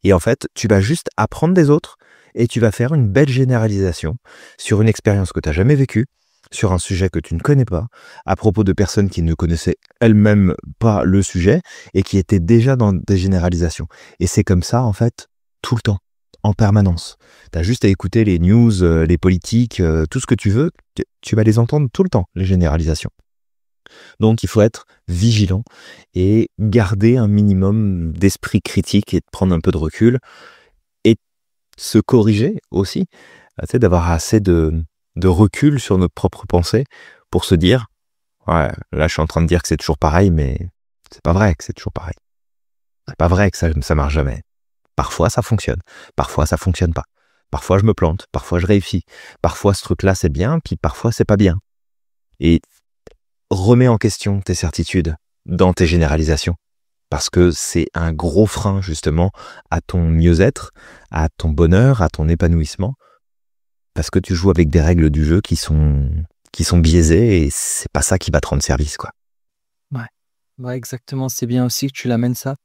Speaker 1: Et en fait, tu vas juste apprendre des autres et tu vas faire une belle généralisation sur une expérience que tu n'as jamais vécue, sur un sujet que tu ne connais pas, à propos de personnes qui ne connaissaient elles-mêmes pas le sujet et qui étaient déjà dans des généralisations. Et c'est comme ça, en fait, tout le temps, en permanence. Tu as juste à écouter les news, les politiques, tout ce que tu veux, tu vas les entendre tout le temps, les généralisations. Donc il faut être vigilant et garder un minimum d'esprit critique et de prendre un peu de recul et se corriger aussi, d'avoir assez de recul sur notre propre pensée pour se dire ouais, là je suis en train de dire que c'est toujours pareil, mais c'est pas vrai que c'est toujours pareil. C'est pas vrai que ça marche jamais. Parfois ça fonctionne, parfois ça fonctionne pas. Parfois je me plante, parfois je réussis. Parfois ce truc-là c'est bien, puis parfois c'est pas bien. Et remets en question tes certitudes dans tes généralisations. Parce que c'est un gros frein justement à ton mieux-être, à ton bonheur, à ton épanouissement. Parce que tu joues avec des règles du jeu qui sont biaisées et c'est pas ça qui va te rendre service, quoi.
Speaker 2: Ouais, exactement. C'est bien aussi que tu l'amènes ça.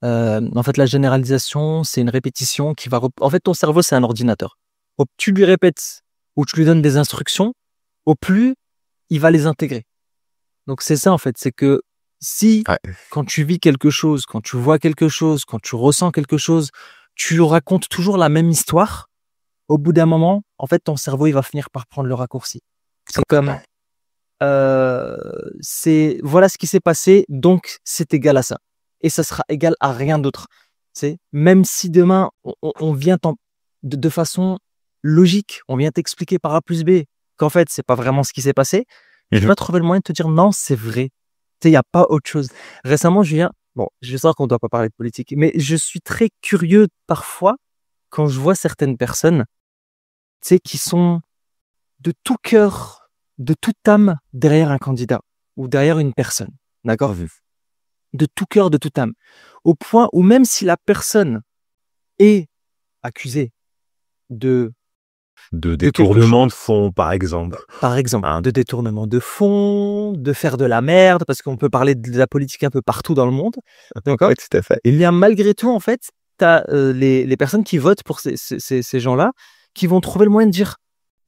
Speaker 2: En fait, la généralisation, c'est une répétition qui va... En fait, ton cerveau, c'est un ordinateur. Au plus tu lui répètes ou tu lui donnes des instructions, au plus il va les intégrer. Donc, c'est ça, en fait. C'est que si, quand tu vis quelque chose, quand tu vois quelque chose, quand tu ressens quelque chose, tu racontes toujours la même histoire, au bout d'un moment, en fait, ton cerveau, il va finir par prendre le raccourci. C'est comme... voilà ce qui s'est passé, donc c'est égal à ça. Et ça sera égal à rien d'autre. Même si demain, on vient de façon logique, on vient t'expliquer par A plus B qu'en fait, c'est pas vraiment ce qui s'est passé, tu vas trouver le moyen de te dire non, c'est vrai. Il n'y a pas autre chose. Récemment, Julien, je sais qu'on ne doit pas parler de politique, mais je suis très curieux parfois quand je vois certaines personnes qui sont de tout cœur, de toute âme derrière un candidat ou derrière une personne. D'accord ? De tout cœur, de toute âme. Au point où même si la personne est accusée de
Speaker 1: détournement de fonds, par exemple.
Speaker 2: De détournement de fonds, de faire de la merde, parce qu'on peut parler de la politique un peu partout dans le monde. D'accord ?
Speaker 1: Oui, tout à fait.
Speaker 2: Il y a malgré tout, en fait, tu as les personnes qui votent pour ces gens-là, qui vont trouver le moyen de dire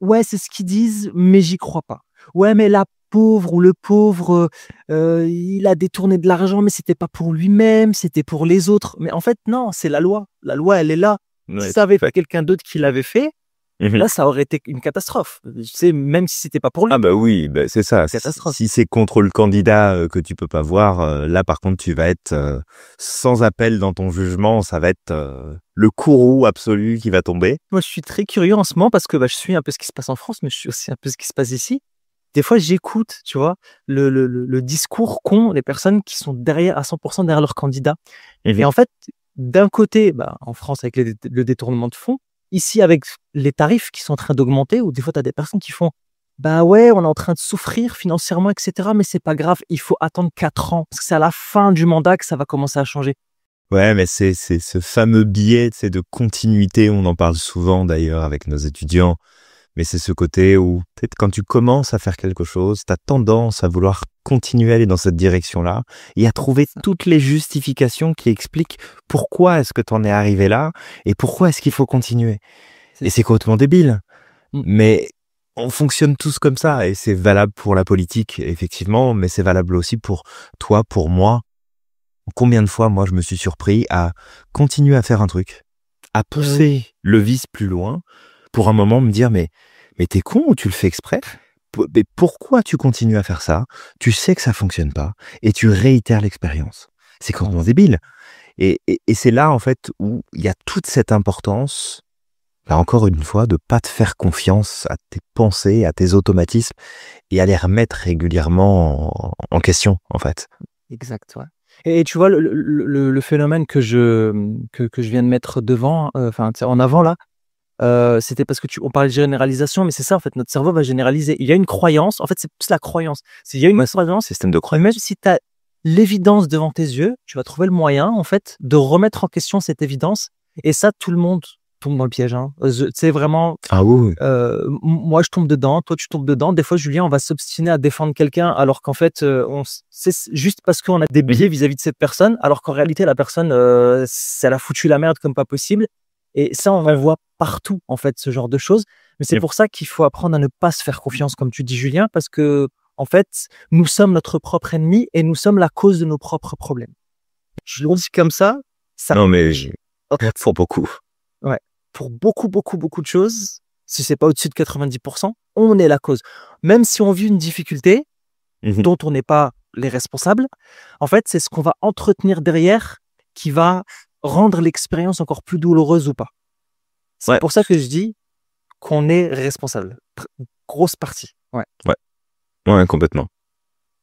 Speaker 2: ouais, c'est ce qu'ils disent, mais j'y crois pas. Ouais, mais la pauvre ou le pauvre, il a détourné de l'argent, mais c'était pas pour lui-même, c'était pour les autres. Mais en fait, non, c'est la loi. La loi, elle est là. Si ça avait été quelqu'un d'autre qui l'avait fait, là, ça aurait été une catastrophe. Tu sais, même si c'était pas pour lui.
Speaker 1: Ah bah oui, bah c'est ça.
Speaker 2: Catastrophe.
Speaker 1: Si c'est contre le candidat que tu peux pas voir, là par contre tu vas être sans appel dans ton jugement, ça va être le courroux absolu qui va tomber.
Speaker 2: Moi, je suis très curieux en ce moment parce que je suis un peu ce qui se passe en France, mais je suis aussi un peu ce qui se passe ici. Des fois, j'écoute, tu vois, le discours qu'ont les personnes qui sont derrière, à 100% derrière leur candidat. Et en fait, d'un côté, en France, avec le détournement de fonds, ici, avec les tarifs qui sont en train d'augmenter, ou des fois, tu as des personnes qui font, ouais, on est en train de souffrir financièrement, etc., mais c'est pas grave, il faut attendre 4 ans, parce que c'est à la fin du mandat que ça va commencer à changer.
Speaker 1: Ouais, mais c'est ce fameux biais, de continuité, on en parle souvent d'ailleurs avec nos étudiants. Mais c'est ce côté où, peut-être quand tu commences à faire quelque chose, tu as tendance à vouloir continuer à aller dans cette direction-là et à trouver toutes les justifications qui expliquent pourquoi est-ce que tu en es arrivé là et pourquoi est-ce qu'il faut continuer. Et c'est complètement débile. Mais on fonctionne tous comme ça et c'est valable pour la politique, effectivement, mais c'est valable aussi pour toi, pour moi. Combien de fois, moi, je me suis surpris à continuer à faire un truc, à pousser le vice plus loin pour un moment me dire mais t'es con ou tu le fais exprès? Mais pourquoi tu continues à faire ça? Tu sais que ça fonctionne pas et tu réitères l'expérience. C'est complètement débile. Et c'est là en fait où il y a toute cette importance, là encore une fois, de pas te faire confiance à tes pensées, à tes automatismes et à les remettre régulièrement en question en fait.
Speaker 2: Exact, ouais. Et tu vois le phénomène que je viens de mettre devant, en avant là. C'était parce que on parlait de généralisation, mais c'est ça en fait, notre cerveau va généraliser. Il y a une croyance, en fait c'est plus la croyance. Il y a une croyance,
Speaker 1: Système de croyance.
Speaker 2: même si tu as l'évidence devant tes yeux, tu vas trouver le moyen en fait de remettre en question cette évidence. Et ça, tout le monde tombe dans le piège. C'est vraiment.
Speaker 1: Ah oui.
Speaker 2: Moi je tombe dedans, toi tu tombes dedans. Des fois, Julien, on va s'obstiner à défendre quelqu'un alors qu'en fait, c'est juste parce qu'on a des biais vis-à-vis de cette personne, alors qu'en réalité la personne, ça l'a foutu la merde comme pas possible. Et ça, on le voit partout, en fait, ce genre de choses. Mais c'est pour ça qu'il faut apprendre à ne pas se faire confiance, comme tu dis, Julien, parce que, en fait, nous sommes notre propre ennemi et nous sommes la cause de nos propres problèmes. Je le dis comme ça.
Speaker 1: Non, mais pour beaucoup.
Speaker 2: Ouais. Pour beaucoup, beaucoup, beaucoup de choses, si c'est pas au-dessus de 90%, on est la cause. Même si on vit une difficulté dont on n'est pas les responsables, en fait, c'est ce qu'on va entretenir derrière qui va rendre l'expérience encore plus douloureuse ou pas. C'est pour ça que je dis qu'on est responsable. Grosse partie.
Speaker 1: Ouais, complètement.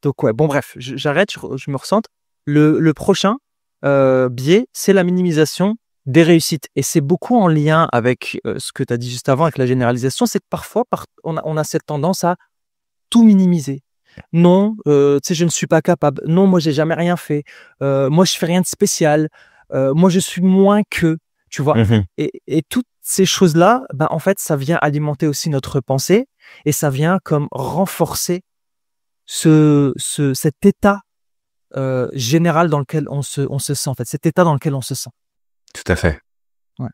Speaker 2: Donc bon bref, j'arrête, je me ressente. Le prochain biais, c'est la minimisation des réussites. Et c'est beaucoup en lien avec ce que tu as dit juste avant, avec la généralisation, c'est que parfois, on a cette tendance à tout minimiser. Non, je ne suis pas capable. Non, moi, j'ai jamais rien fait. Moi, je fais rien de spécial. Moi, je suis moins que, tu vois. Et toutes ces choses-là, en fait, ça vient alimenter aussi notre pensée et ça vient comme renforcer cet état général dans lequel on se sent, en fait, cet état dans lequel on se sent.
Speaker 1: Tout à fait.
Speaker 2: Ouais.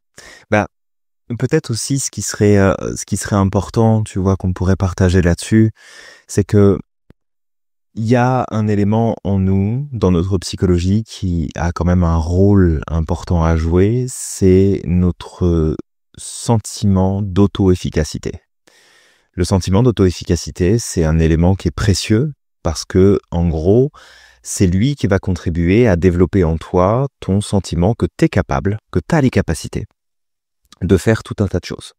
Speaker 1: Peut-être aussi ce qui serait important, tu vois, qu'on pourrait partager là-dessus, c'est que il y a un élément en nous, dans notre psychologie, qui a quand même un rôle important à jouer, c'est notre sentiment d'auto-efficacité. Le sentiment d'auto-efficacité, c'est un élément qui est précieux parce que, en gros, c'est lui qui va contribuer à développer en toi ton sentiment que tu es capable, que tu as les capacités de faire tout un tas de choses,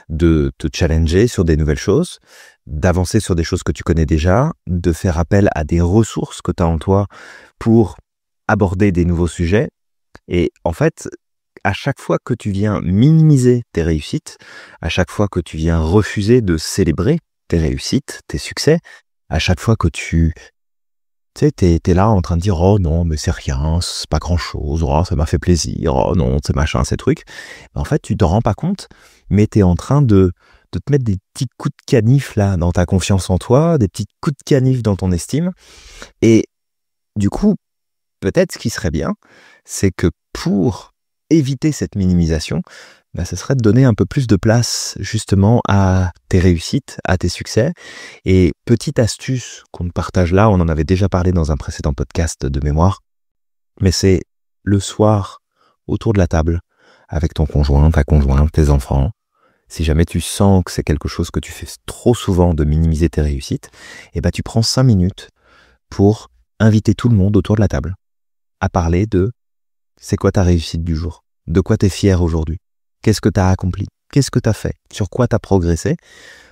Speaker 1: de te challenger sur des nouvelles choses, d'avancer sur des choses que tu connais déjà, de faire appel à des ressources que tu as en toi pour aborder des nouveaux sujets. Et en fait, à chaque fois que tu viens minimiser tes réussites, à chaque fois que tu viens refuser de célébrer tes réussites, tes succès, à chaque fois que tu sais, t'es là en train de dire « Oh non, mais c'est rien, c'est pas grand-chose, oh, ça m'a fait plaisir, oh non, c'est machin, ces trucs. » En fait, tu t'en rends pas compte, mais t'es en train de te mettre des petits coups de canif là dans ta confiance en toi, des petits coups de canif dans ton estime. Et du coup, peut-être ce qui serait bien, c'est que pour éviter cette minimisation, bah, ce serait de donner un peu plus de place justement à tes réussites, à tes succès. Et petite astuce qu'on te partage là, on en avait déjà parlé dans un précédent podcast de mémoire, mais c'est le soir autour de la table avec ton conjoint, ta conjointe, tes enfants. Si jamais tu sens que c'est quelque chose que tu fais trop souvent de minimiser tes réussites, et ben tu prends 5 minutes pour inviter tout le monde autour de la table à parler de c'est quoi ta réussite du jour, de quoi tu es fier aujourd'hui, qu'est-ce que tu as accompli, qu'est-ce que tu as fait, sur quoi tu as progressé,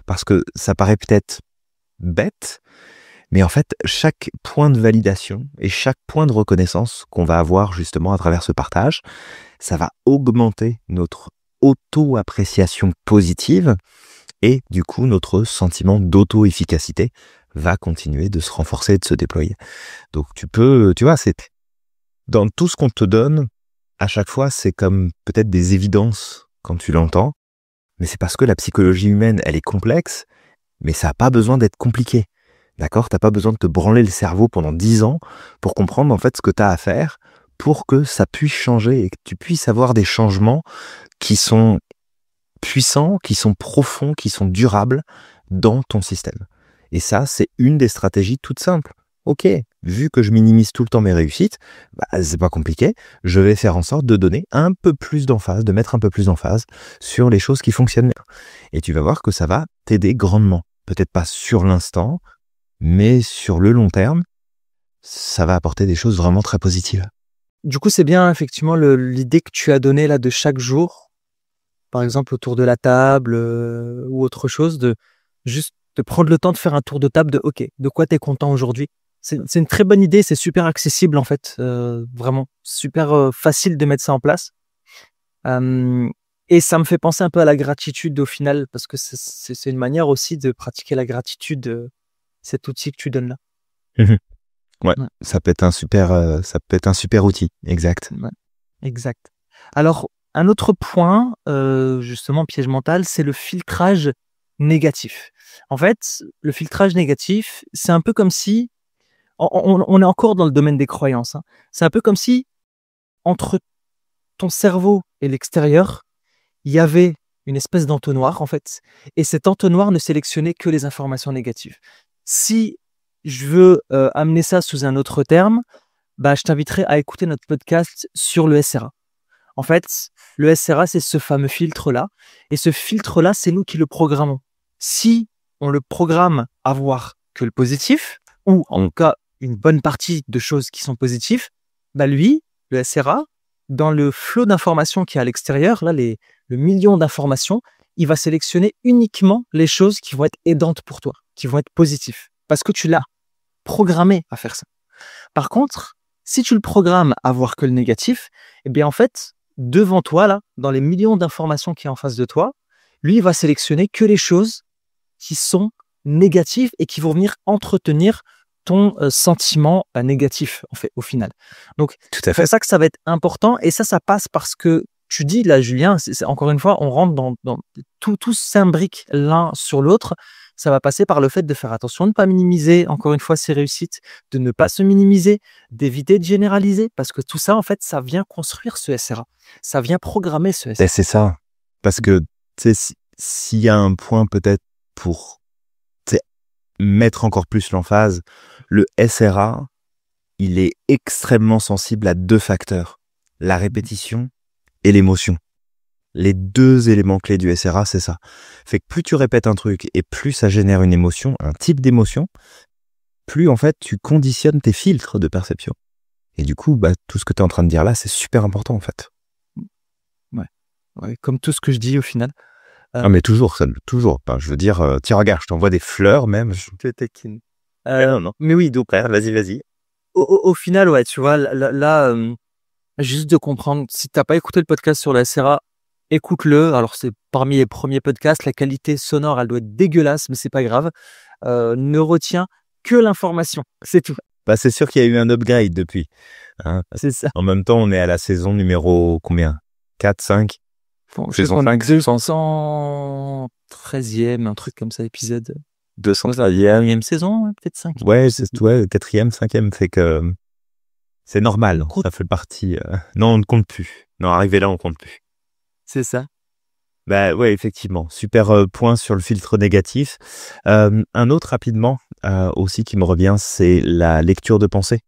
Speaker 1: parce que ça paraît peut-être bête, mais en fait, chaque point de validation et chaque point de reconnaissance qu'on va avoir justement à travers ce partage, ça va augmenter notre auto-appréciation positive et du coup, notre sentiment d'auto-efficacité va continuer de se renforcer et de se déployer. Donc tu vois, c'est dans tout ce qu'on te donne, à chaque fois, c'est comme peut-être des évidences quand tu l'entends, mais c'est parce que la psychologie humaine, elle est complexe, mais ça n'a pas besoin d'être compliqué. D'accord ? T'as pas besoin de te branler le cerveau pendant 10 ans pour comprendre en fait ce que tu as à faire pour que ça puisse changer et que tu puisses avoir des changements qui sont puissants, qui sont profonds, qui sont durables dans ton système. Et ça, c'est une des stratégies toutes simples. Ok, vu que je minimise tout le temps mes réussites, bah, c'est pas compliqué, je vais faire en sorte de donner un peu plus d'emphase, de mettre un peu plus d'emphase sur les choses qui fonctionnent bien. Et tu vas voir que ça va t'aider grandement. Peut-être pas sur l'instant, mais sur le long terme, ça va apporter des choses vraiment très positives.
Speaker 2: Du coup, c'est bien effectivement l'idée que tu as donnée là de chaque jour, par exemple autour de la table ou autre chose, de juste de prendre le temps de faire un tour de table de OK, de quoi tu es content aujourd'hui. C'est une très bonne idée, c'est super accessible en fait, vraiment super facile de mettre ça en place. Et ça me fait penser un peu à la gratitude au final, parce que c'est une manière aussi de pratiquer la gratitude, cet outil que tu donnes là.
Speaker 1: Ouais,
Speaker 2: Ouais.
Speaker 1: ça peut être un super outil, exact.
Speaker 2: Ouais, exact. Alors, un autre point, justement, piège mental, c'est le filtrage négatif. En fait, le filtrage négatif, c'est un peu comme si, on est encore dans le domaine des croyances, hein. C'est un peu comme si, entre ton cerveau et l'extérieur, il y avait une espèce d'entonnoir, en fait, et cet entonnoir ne sélectionnait que les informations négatives. Si je veux amener ça sous un autre terme, bah, je t'inviterai à écouter notre podcast sur le SRA. En fait, le SRA, c'est ce fameux filtre-là. Et ce filtre-là, c'est nous qui le programmons. Si on le programme à voir que le positif, ou en tout cas une bonne partie de choses qui sont positives, bah lui, le SRA, dans le flot d'informations qui est à l'extérieur, là, le million d'informations, il va sélectionner uniquement les choses qui vont être aidantes pour toi, qui vont être positives. Parce que tu l'as programmé à faire ça. Par contre, si tu le programmes à voir que le négatif, eh bien en fait, devant toi, là, dans les millions d'informations qui est en face de toi, lui, il va sélectionner que les choses qui sont négatives et qui vont venir entretenir ton sentiment négatif, en fait, au final. Donc,
Speaker 1: Tout à
Speaker 2: c'est
Speaker 1: fait.
Speaker 2: ça que ça va être important. Et ça passe parce que tu dis, là, Julien, encore une fois, on rentre dans tout s'imbrique l'un sur l'autre. Ça va passer par le fait de faire attention, de ne pas minimiser, encore une fois, ses réussites, de ne pas se minimiser, d'éviter de généraliser, parce que tout ça, en fait, ça vient construire ce SRA. Ça vient programmer ce SRA.
Speaker 1: Et c'est ça. Parce que, tu sais, s'il y a un point peut-être pour mettre encore plus l'emphase, le SRA, il est extrêmement sensible à 2 facteurs, la répétition et l'émotion. Les 2 éléments clés du SRA, c'est ça. Fait que plus tu répètes un truc et plus ça génère une émotion, un type d'émotion, plus en fait tu conditionnes tes filtres de perception. Et du coup, bah, tout ce que tu es en train de dire là, c'est super important en fait.
Speaker 2: Ouais, comme tout ce que je dis au final.
Speaker 1: Ah mais toujours, Enfin, je veux dire, tiens regarde, je t'envoie des fleurs même.
Speaker 2: Je te taquine.
Speaker 1: Non. Mais oui, donc frère, vas-y.
Speaker 2: Au final, ouais, tu vois, là, juste de comprendre, si t'as pas écouté le podcast sur la SRA, écoute-le. Alors, c'est parmi les premiers podcasts, la qualité sonore, elle doit être dégueulasse, mais c'est pas grave. Ne retiens que l'information, c'est tout.
Speaker 1: Bah, c'est sûr qu'il y a eu un upgrade depuis. Hein.
Speaker 2: C'est ça.
Speaker 1: En même temps, on est à la saison numéro combien ? 4, 5
Speaker 2: Bon,
Speaker 1: Saison 5,
Speaker 2: 213e, un truc comme ça, épisode.
Speaker 1: 200e
Speaker 2: saison, ouais, peut-être 5.
Speaker 1: Ouais, c'est 4e, 5e, fait que c'est normal, ça fait partie. Non, on ne compte plus. Non, arrivé là, on compte plus.
Speaker 2: C'est ça.
Speaker 1: Bah ouais, effectivement. Super point sur le filtre négatif. Un autre rapidement aussi qui me revient, c'est la lecture de pensée.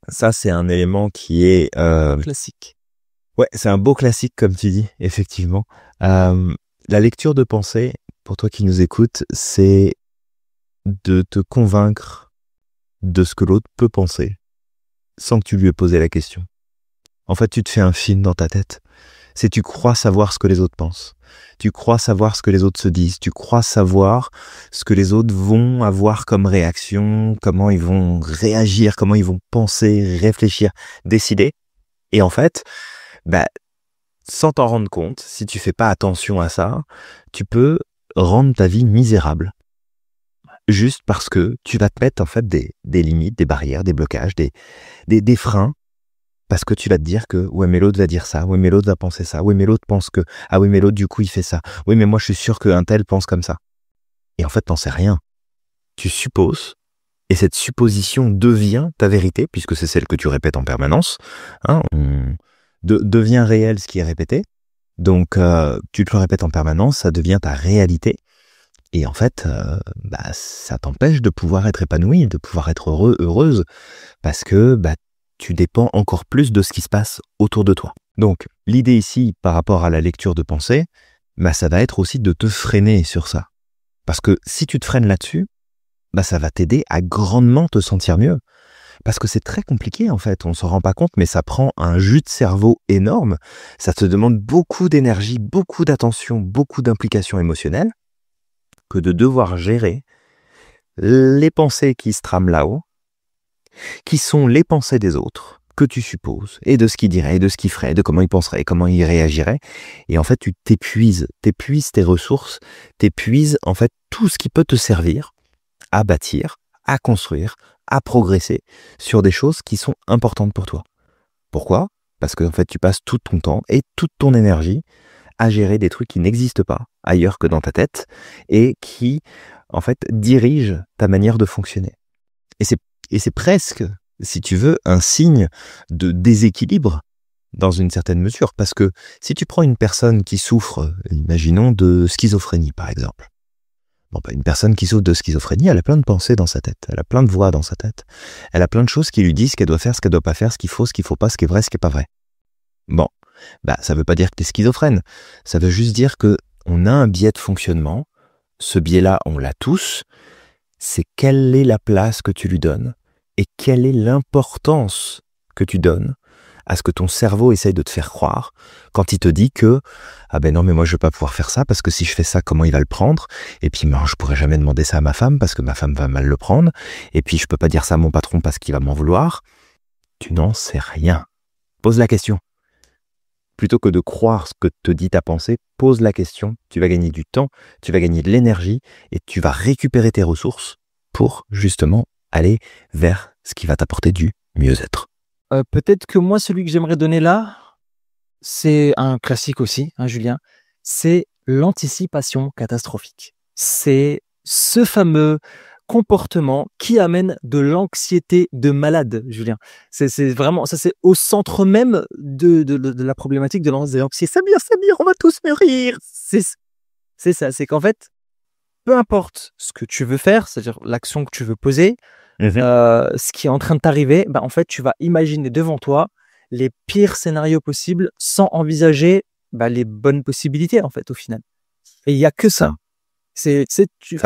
Speaker 1: Ça, c'est un élément qui est
Speaker 2: Classique.
Speaker 1: ouais, c'est un beau classique comme tu dis, effectivement. La lecture de pensée, pour toi qui nous écoutes, c'est de te convaincre de ce que l'autre peut penser sans que tu lui aies posé la question. En fait, tu te fais un film dans ta tête. C'est tu crois savoir ce que les autres pensent. Tu crois savoir ce que les autres se disent. Tu crois savoir ce que les autres vont avoir comme réaction, comment ils vont réagir, comment ils vont penser, réfléchir, décider. Et en fait, bah, sans t'en rendre compte, si tu fais pas attention à ça, tu peux rendre ta vie misérable. Juste parce que tu vas te mettre en fait des limites, des barrières, des blocages, des freins. Parce que tu vas te dire que, ouais, mais l'autre va dire ça, ouais, mais l'autre va penser ça, ouais, mais l'autre pense que, ah oui, mais l'autre, du coup, il fait ça, oui, mais moi, je suis sûr qu'un tel pense comme ça. Et en fait, t'en sais rien. Tu supposes, et cette supposition devient ta vérité, puisque c'est celle que tu répètes en permanence, hein, devient réel ce qui est répété. Donc, tu te le répètes en permanence, ça devient ta réalité. Et en fait, bah, ça t'empêche de pouvoir être épanoui, de pouvoir être heureux, heureuse, parce que, bah, tu dépends encore plus de ce qui se passe autour de toi. Donc, l'idée ici, par rapport à la lecture de pensée, bah, ça va être aussi de te freiner sur ça. Parce que si tu te freines là-dessus, bah, ça va t'aider à grandement te sentir mieux. Parce que c'est très compliqué, en fait. On s'en rend pas compte, mais ça prend un jus de cerveau énorme. Ça te demande beaucoup d'énergie, beaucoup d'attention, beaucoup d'implication émotionnelle, que de devoir gérer les pensées qui se trament là-haut, qui sont les pensées des autres, que tu supposes, et de ce qu'ils diraient, de ce qu'ils feraient, de comment ils penseraient, comment ils réagiraient. Et en fait, tu t'épuises tes ressources, t'épuises en fait tout ce qui peut te servir à bâtir, à construire, à progresser sur des choses qui sont importantes pour toi. Pourquoi ? Parce que en fait, tu passes tout ton temps et toute ton énergie à gérer des trucs qui n'existent pas ailleurs que dans ta tête et qui, en fait, dirigent ta manière de fonctionner. Et c'est presque, si tu veux, un signe de déséquilibre dans une certaine mesure. Parce que si tu prends une personne qui souffre, imaginons de schizophrénie par exemple. Bon, bah, une personne qui souffre de schizophrénie, elle a plein de pensées dans sa tête, elle a plein de voix dans sa tête. Elle a plein de choses qui lui disent ce qu'elle doit faire, ce qu'elle doit pas faire, ce qu'il faut pas, ce qui est vrai, ce qui est pas vrai. Bon, bah ça veut pas dire que tu es schizophrène. Ça veut juste dire que on a un biais de fonctionnement. Ce biais-là, on l'a tous. C'est quelle est la place que tu lui donnes et quelle est l'importance que tu donnes à ce que ton cerveau essaye de te faire croire quand il te dit que ah ben non mais moi je vais pas pouvoir faire ça parce que si je fais ça comment il va le prendre et puis ben, je pourrais jamais demander ça à ma femme parce que ma femme va mal le prendre et puis je peux pas dire ça à mon patron parce qu'il va m'en vouloir. Tu n'en sais rien. Pose la question. Plutôt que de croire ce que te dit ta pensée, pose la question, tu vas gagner du temps, tu vas gagner de l'énergie et tu vas récupérer tes ressources pour justement aller vers ce qui va t'apporter du mieux-être.
Speaker 2: Peut-être que moi, celui que j'aimerais donner là, c'est un classique aussi, hein, Julien, c'est l'anticipation catastrophique. C'est ce fameux comportement qui amène de l'anxiété de malade, Julien. C'est vraiment, ça c'est au centre même de la problématique de l'anxiété. Samir, on va tous mourir. C'est ça, c'est qu'en fait, peu importe ce que tu veux faire, c'est-à-dire l'action que tu veux poser, ce qui est en train de t'arriver, bah, en fait, tu vas imaginer devant toi les pires scénarios possibles sans envisager les bonnes possibilités, en fait, au final. Et il n'y a que ça.
Speaker 1: Ça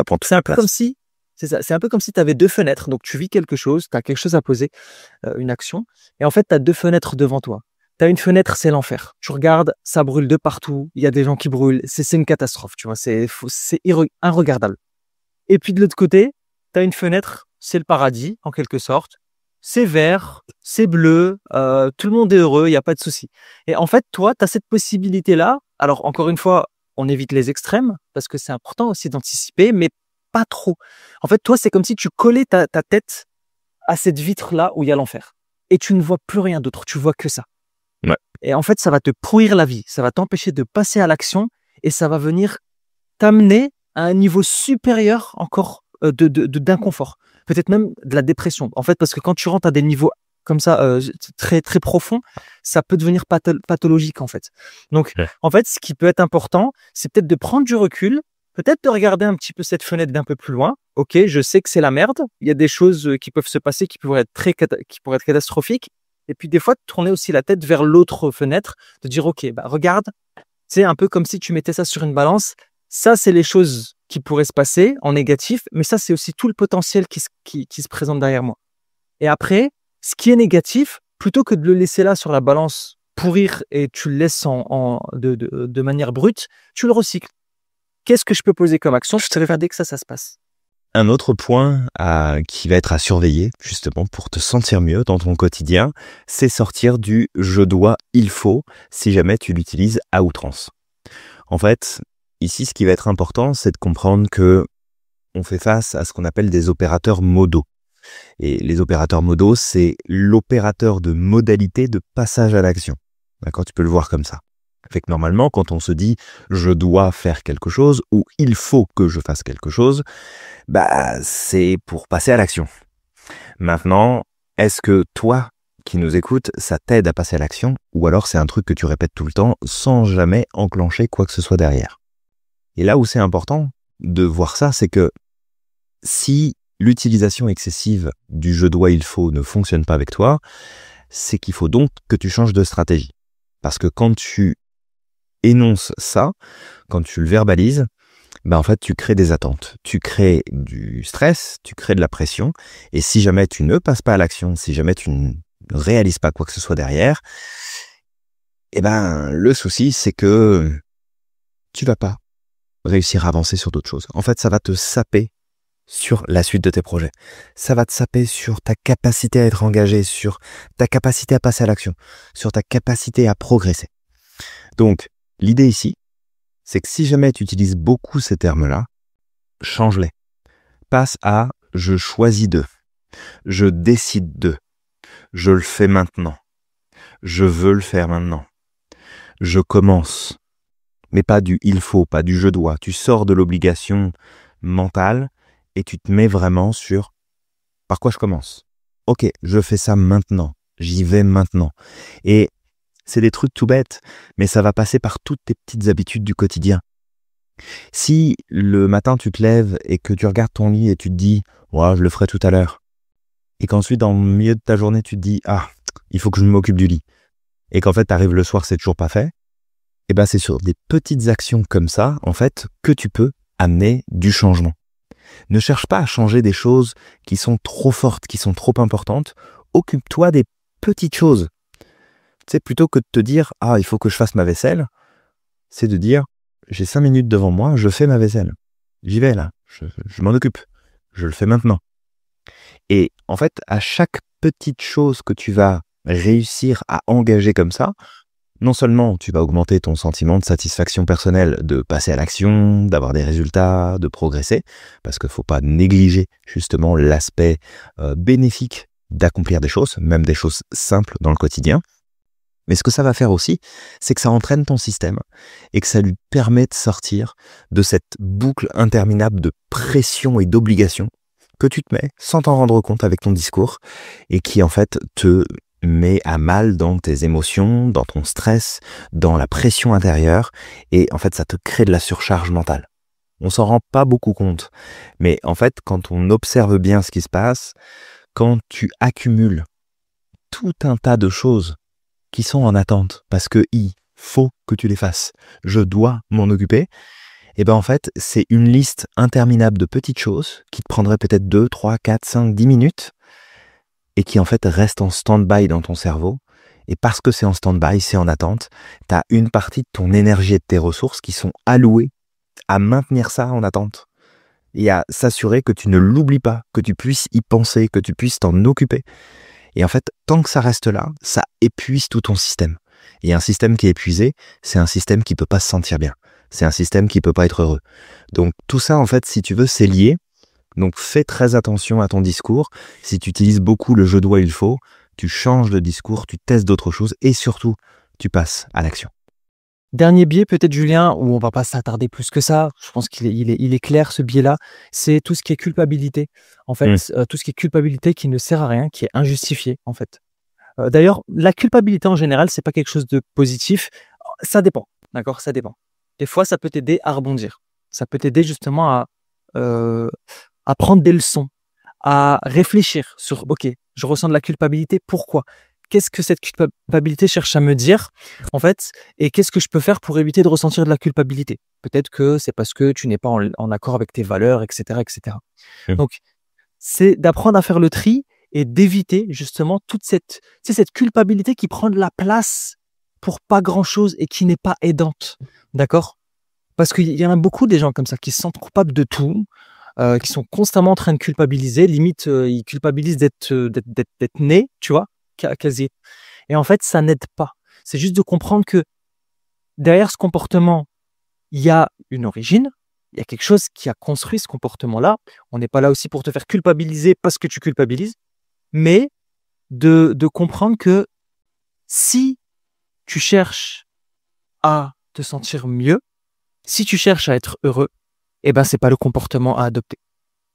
Speaker 1: prend toute
Speaker 2: C'est un
Speaker 1: la
Speaker 2: peu
Speaker 1: place.
Speaker 2: comme si, c'est ça, c'est un peu comme si tu avais deux fenêtres. Donc, tu vis quelque chose, tu as quelque chose à poser, une action. Et en fait, tu as deux fenêtres devant toi. Tu as une fenêtre, c'est l'enfer. Tu regardes, ça brûle de partout. Il y a des gens qui brûlent. C'est une catastrophe, tu vois. C'est irregardable. Et puis, de l'autre côté, tu as une fenêtre, c'est le paradis, en quelque sorte. C'est vert, c'est bleu, tout le monde est heureux, il n'y a pas de souci. Et en fait, toi, tu as cette possibilité-là. Alors, encore une fois, on évite les extrêmes, parce que c'est important aussi d'anticiper, mais pas trop. En fait, toi, c'est comme si tu collais ta tête à cette vitre-là où il y a l'enfer. Et tu ne vois plus rien d'autre, tu vois que ça.
Speaker 1: Ouais.
Speaker 2: Et en fait, ça va te pourrir la vie, ça va t'empêcher de passer à l'action, et ça va venir t'amener à un niveau supérieur encore d'inconfort. Peut-être même de la dépression. En fait, parce que quand tu rentres à des niveaux comme ça, très, très profond, ça peut devenir pathologique, en fait. Donc,
Speaker 1: Ouais.
Speaker 2: en fait, ce qui peut être important, c'est peut-être de prendre du recul, peut-être de regarder un petit peu cette fenêtre d'un peu plus loin. Ok, je sais que c'est la merde. Il y a des choses qui peuvent se passer qui pourraient être qui pourraient être catastrophiques. Et puis, des fois, de tourner aussi la tête vers l'autre fenêtre, de dire, ok, bah, regarde, c'est un peu comme si tu mettais ça sur une balance. Ça, c'est les choses qui pourraient se passer en négatif, mais ça, c'est aussi tout le potentiel qui se présente derrière moi. Et après, ce qui est négatif, plutôt que de le laisser là sur la balance pourrir et tu le laisses de manière brute, tu le recycles. Qu'est-ce que je peux poser comme action? Je te faire dès que ça se passe.
Speaker 1: Un autre point qui va être à surveiller, justement, pour te sentir mieux dans ton quotidien, c'est sortir du « je dois, il faut » si jamais tu l'utilises à outrance. En fait, ici, ce qui va être important, c'est de comprendre que on fait face à ce qu'on appelle des opérateurs modaux. Et les opérateurs modaux, c'est l'opérateur de modalité de passage à l'action. D'accord, tu peux le voir comme ça. Fait que normalement, quand on se dit « je dois faire quelque chose » ou « il faut que je fasse quelque chose », bah, c'est pour passer à l'action. Maintenant, est-ce que toi, qui nous écoutes, ça t'aide à passer à l'action ou alors c'est un truc que tu répètes tout le temps sans jamais enclencher quoi que ce soit derrière? Et là où c'est important de voir ça, c'est que si l'utilisation excessive du « je dois, il faut » ne fonctionne pas avec toi, c'est qu'il faut donc que tu changes de stratégie. Parce que quand tu énonces ça, quand tu le verbalises, ben en fait, tu crées des attentes, tu crées du stress, tu crées de la pression, et si jamais tu ne passes pas à l'action, si jamais tu ne réalises pas quoi que ce soit derrière, eh ben, le souci, c'est que tu vas pas réussir à avancer sur d'autres choses. En fait, ça va te saper sur la suite de tes projets. Ça va te saper sur ta capacité à être engagé, sur ta capacité à passer à l'action, sur ta capacité à progresser. Donc, l'idée ici, c'est que si jamais tu utilises beaucoup ces termes-là, change-les. Passe à « je choisis de »,« je décide de »,« je le fais maintenant »,« je veux le faire maintenant »,« je commence ». Mais pas du « il faut », pas du « je dois ». Tu sors de l'obligation mentale et tu te mets vraiment sur « par quoi je commence ». Ok, je fais ça maintenant, j'y vais maintenant. Et c'est des trucs tout bêtes, mais ça va passer par toutes tes petites habitudes du quotidien. Si le matin tu te lèves et que tu regardes ton lit et tu te dis « ouais, je le ferai tout à l'heure », et qu'ensuite dans le milieu de ta journée tu te dis « ah, il faut que je m'occupe du lit », et qu'en fait t'arrives le soir, c'est toujours pas fait, et ben c'est sur des petites actions comme ça, en fait, que tu peux amener du changement. Ne cherche pas à changer des choses qui sont trop fortes, qui sont trop importantes. Occupe-toi des petites choses. Tu sais, plutôt que de te dire « ah, il faut que je fasse ma vaisselle », c'est de dire « j'ai 5 minutes devant moi, je fais ma vaisselle. J'y vais là, je m'en occupe. Je le fais maintenant. » Et en fait, à chaque petite chose que tu vas réussir à engager comme ça, non seulement tu vas augmenter ton sentiment de satisfaction personnelle de passer à l'action, d'avoir des résultats, de progresser, parce qu'il ne faut pas négliger justement l'aspect bénéfique d'accomplir des choses, même des choses simples dans le quotidien. Mais ce que ça va faire aussi, c'est que ça entraîne ton système et que ça lui permet de sortir de cette boucle interminable de pression et d'obligation que tu te mets sans t'en rendre compte avec ton discours et qui en fait te met à mal dans tes émotions, dans ton stress, dans la pression intérieure et en fait ça te crée de la surcharge mentale. On s'en rend pas beaucoup compte, mais en fait quand on observe bien ce qui se passe, quand tu accumules tout un tas de choses qui sont en attente parce que il faut que tu les fasses, je dois m'en occuper, et ben en fait c'est une liste interminable de petites choses qui te prendraient peut-être 2, 3, 4, 5, 10 minutes et qui en fait restent en stand-by dans ton cerveau. Et parce que c'est en stand-by, c'est en attente, tu as une partie de ton énergie et de tes ressources qui sont allouées à maintenir ça en attente et à s'assurer que tu ne l'oublies pas, que tu puisses y penser, que tu puisses t'en occuper. Et en fait, tant que ça reste là, ça épuise tout ton système. Et un système qui est épuisé, c'est un système qui peut pas se sentir bien. C'est un système qui peut pas être heureux. Donc tout ça, en fait, si tu veux, c'est lié. Donc fais très attention à ton discours. Si tu utilises beaucoup le « je dois, il faut », tu changes de discours, tu testes d'autres choses et surtout, tu passes à l'action.
Speaker 2: Dernier biais peut-être, Julien, où on va pas s'attarder plus que ça, je pense qu'il est clair ce biais-là, c'est tout ce qui est culpabilité. En fait, tout ce qui est culpabilité qui ne sert à rien, qui est injustifié en fait. D'ailleurs, la culpabilité en général, c'est pas quelque chose de positif. Ça dépend, d'accord? Ça dépend. Des fois, ça peut t'aider à rebondir. Ça peut t'aider justement à prendre des leçons, à réfléchir sur, OK, je ressens de la culpabilité, pourquoi? Qu'est-ce que cette culpabilité cherche à me dire, en fait, et qu'est-ce que je peux faire pour éviter de ressentir de la culpabilité? Peut-être que c'est parce que tu n'es pas en accord avec tes valeurs, etc., etc.
Speaker 1: Mmh.
Speaker 2: Donc, c'est d'apprendre à faire le tri et d'éviter justement toute cette culpabilité qui prend de la place pour pas grand-chose et qui n'est pas aidante. D'accord? Parce qu'il y en a beaucoup des gens comme ça qui se sentent coupables de tout, qui sont constamment en train de culpabiliser. Limite, ils culpabilisent d'être nés, tu vois, quasi. Et en fait, ça n'aide pas. C'est juste de comprendre que derrière ce comportement, il y a une origine, il y a quelque chose qui a construit ce comportement-là. On n'est pas là aussi pour te faire culpabiliser parce que tu culpabilises, mais de comprendre que si tu cherches à te sentir mieux, si tu cherches à être heureux, eh ben c'est pas le comportement à adopter.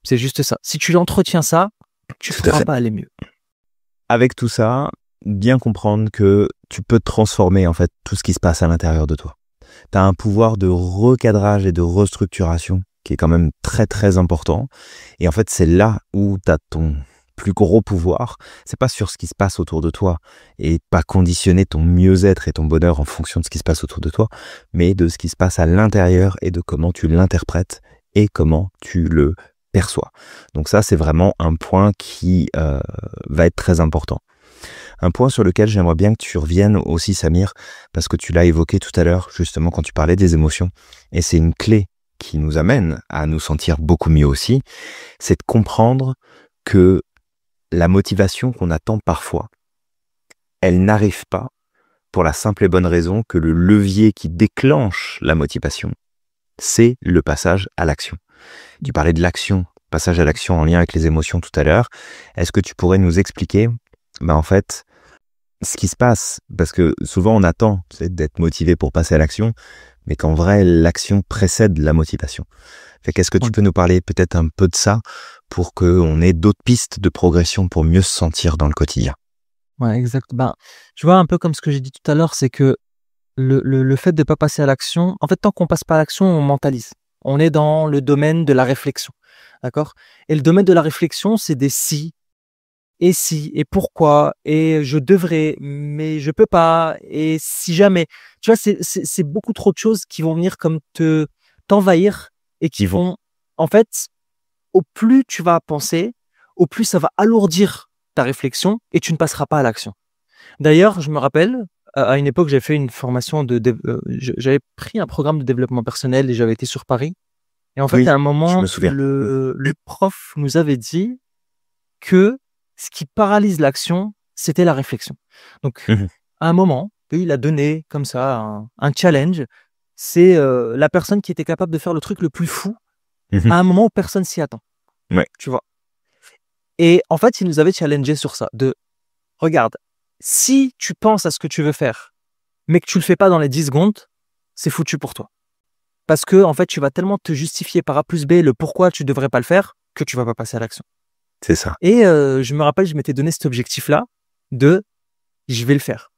Speaker 2: C'est juste ça. Si tu entretiens ça, tu ne pourras pas aller mieux.
Speaker 1: Avec tout ça, bien comprendre que tu peux transformer en fait tout ce qui se passe à l'intérieur de toi. Tu as un pouvoir de recadrage et de restructuration qui est quand même très très important. Et en fait, c'est là où tu as ton plus gros pouvoir. C'est pas sur ce qui se passe autour de toi et pas conditionner ton mieux-être et ton bonheur en fonction de ce qui se passe autour de toi, mais de ce qui se passe à l'intérieur et de comment tu l'interprètes et comment tu le perçois. Donc ça, c'est vraiment un point qui va être très important. Un point sur lequel j'aimerais bien que tu reviennes aussi, Samir, parce que tu l'as évoqué tout à l'heure, justement, quand tu parlais des émotions. Et c'est une clé qui nous amène à nous sentir beaucoup mieux aussi. C'est de comprendre que la motivation qu'on attend parfois, elle n'arrive pas pour la simple et bonne raison que le levier qui déclenche la motivation, c'est le passage à l'action. Tu parlais de l'action, passage à l'action en lien avec les émotions tout à l'heure. Est-ce que tu pourrais nous expliquer, en fait, ce qui se passe? Parce que souvent on attend d'être motivé pour passer à l'action, mais qu'en vrai, l'action précède la motivation. Qu'est-ce que tu peux nous parler peut-être un peu de ça pour qu'on ait d'autres pistes de progression pour mieux se sentir dans le quotidien?
Speaker 2: Ouais, exact. Tu vois, un peu comme ce que j'ai dit tout à l'heure, c'est que le fait de ne pas passer à l'action, en fait, tant qu'on passe pas à l'action, on mentalise. On est dans le domaine de la réflexion. D'accord? Et le domaine de la réflexion, c'est des si, et pourquoi, et je devrais, mais je peux pas, et si jamais. Tu vois, c'est beaucoup trop de choses qui vont venir comme t'envahir et qui vont, en fait, au plus tu vas penser, au plus ça va alourdir ta réflexion et tu ne passeras pas à l'action. D'ailleurs, je me rappelle, à une époque, j'avais fait une formation j'avais pris un programme de développement personnel et j'avais été sur Paris. Et en fait, à un moment, le prof nous avait dit que ce qui paralyse l'action, c'était la réflexion. Donc, à un moment, il a donné comme ça un challenge. C'est la personne qui était capable de faire le truc le plus fou à un moment où personne s'y attend.
Speaker 1: Ouais.
Speaker 2: Tu vois. Et en fait, il nous avait challengé sur ça. Regarde, si tu penses à ce que tu veux faire, mais que tu le fais pas dans les 10 secondes, c'est foutu pour toi. Parce que, en fait, tu vas tellement te justifier par A plus B le pourquoi tu devrais pas le faire que tu vas pas passer à l'action.
Speaker 1: C'est ça.
Speaker 2: Et je me rappelle, je m'étais donné cet objectif-là de je vais le faire.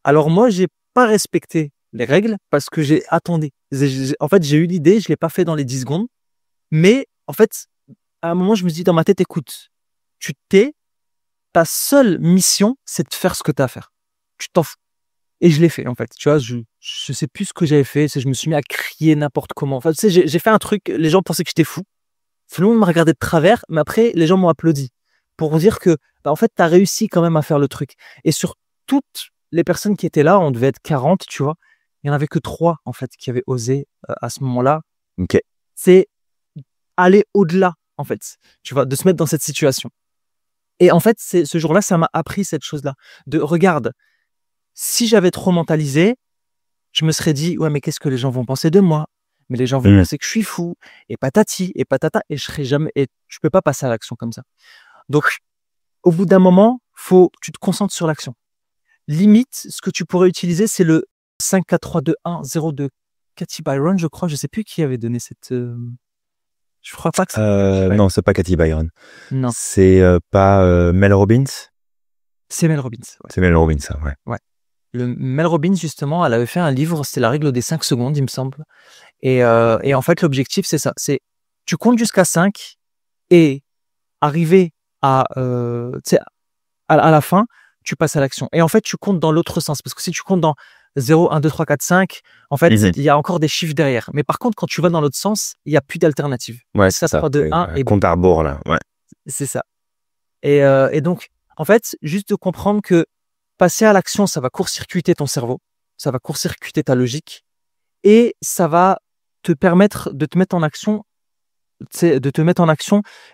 Speaker 2: Alors moi, j'ai pas respecté les règles parce que j'ai attendu. En fait, j'ai eu l'idée, je l'ai pas fait dans les 10 secondes. Mais en fait, à un moment, je me dis dans ma tête, écoute, ta seule mission, c'est de faire ce que tu as à faire. Tu t'en fous. Et je l'ai fait, en fait. Tu vois, je sais plus ce que j'avais fait. Je me suis mis à crier n'importe comment. Enfin, tu sais, j'ai fait un truc, les gens pensaient que j'étais fou. Tout le monde me regardait de travers, mais après, les gens m'ont applaudi. Pour dire que, en fait, tu as réussi quand même à faire le truc. Et sur toutes les personnes qui étaient là, on devait être 40, tu vois. Il n'y en avait que 3, en fait, qui avaient osé à ce moment-là.
Speaker 1: Ok.
Speaker 2: C'est aller au-delà, en fait, tu vois, de se mettre dans cette situation. Et en fait, ce jour-là, ça m'a appris cette chose-là. Regarde, si j'avais trop mentalisé, je me serais dit, ouais, mais qu'est-ce que les gens vont penser de moi? Mais les gens vont penser que je suis fou, et patati, et patata, et je serais jamais, et je peux pas passer à l'action comme ça. Donc, au bout d'un moment, tu te concentres sur l'action. Limite, ce que tu pourrais utiliser, c'est le 5, 4, 3, 2, 1, 0 de Cathy Byron, je crois. Je sais plus qui avait donné cette. Je crois pas que
Speaker 1: Non, c'est pas Cathy Byron.
Speaker 2: Non.
Speaker 1: C'est pas Mel Robbins.
Speaker 2: C'est Mel Robbins. Ouais.
Speaker 1: C'est Mel Robbins, ça, ouais.
Speaker 2: Ouais. Mel Robbins, justement, elle avait fait un livre, c'était la règle des 5 secondes, il me semble. Et en fait, l'objectif, c'est ça. C'est tu comptes jusqu'à 5 et arriver à la fin, tu passes à l'action. Et en fait, tu comptes dans l'autre sens. Parce que si tu comptes dans 0, 1, 2, 3, 4, 5, en fait, il y a encore des chiffres derrière. Mais par contre, quand tu vas dans l'autre sens, il n'y a plus d'alternative.
Speaker 1: Ouais, c'est ça.
Speaker 2: 3, 2, 1 et
Speaker 1: compte à rebours, là. Ouais.
Speaker 2: C'est ça. Et donc, en fait, juste de comprendre que passer à l'action, ça va court-circuiter ton cerveau, ça va court-circuiter ta logique et ça va te permettre de te mettre en action,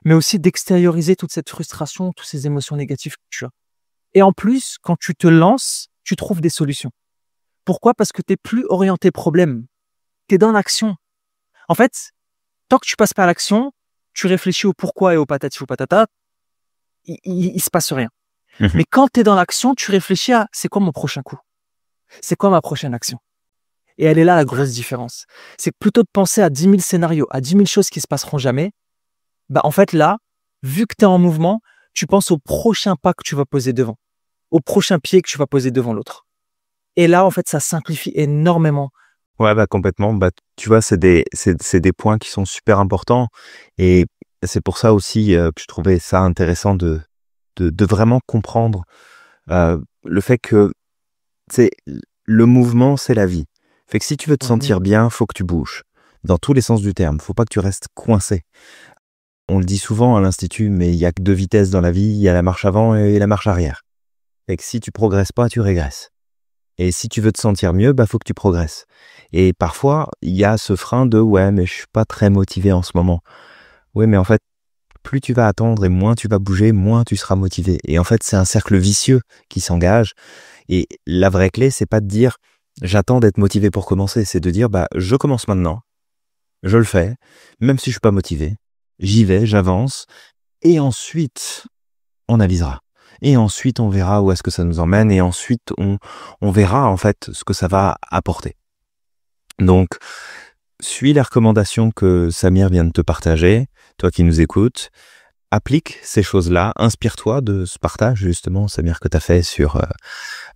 Speaker 2: mais aussi d'extérioriser toute cette frustration, toutes ces émotions négatives que tu as. Et en plus, quand tu te lances, tu trouves des solutions. Pourquoi ? Parce que tu n'es plus orienté problème. Tu es dans l'action. En fait, tant que tu passes pas à l'action, tu réfléchis au pourquoi et au patati ou patata, il se passe rien. Mais quand tu es dans l'action, tu réfléchis à c'est quoi mon prochain coup ? C'est quoi ma prochaine action ? Et elle est là la grosse différence. C'est que plutôt de penser à 10 000 scénarios, à 10 000 choses qui se passeront jamais, bah en fait là, vu que tu es en mouvement, tu penses au prochain pas que tu vas poser devant, au prochain pied que tu vas poser devant l'autre. Et là, en fait, ça simplifie énormément.
Speaker 1: Ouais, bah complètement. Bah tu vois, c'est des points qui sont super importants et c'est pour ça aussi je trouvais ça intéressant de vraiment comprendre le fait que c'est le mouvement, c'est la vie. Fait que si tu veux te sentir bien, faut que tu bouges dans tous les sens du terme. Faut pas que tu restes coincé. On le dit souvent à l'institut, mais il y a que 2 vitesses dans la vie. Il y a la marche avant et la marche arrière. Fait que si tu progresses pas, tu régresses. Et si tu veux te sentir mieux, bah faut que tu progresses. Et parfois, il y a ce frein de ouais, mais je suis pas très motivé en ce moment. Oui, mais en fait, plus tu vas attendre et moins tu vas bouger, moins tu seras motivé. Et en fait, c'est un cercle vicieux qui s'engage. Et la vraie clé, c'est pas de dire j'attends d'être motivé pour commencer, c'est de dire bah je commence maintenant, je le fais, même si je suis pas motivé, j'y vais, j'avance, et ensuite on avisera. Et ensuite on verra où est-ce que ça nous emmène, et ensuite on verra en fait ce que ça va apporter. Donc, suis les recommandations que Samir vient de te partager, toi qui nous écoutes. Applique ces choses-là, inspire-toi de ce partage justement, Samir, que tu as fait sur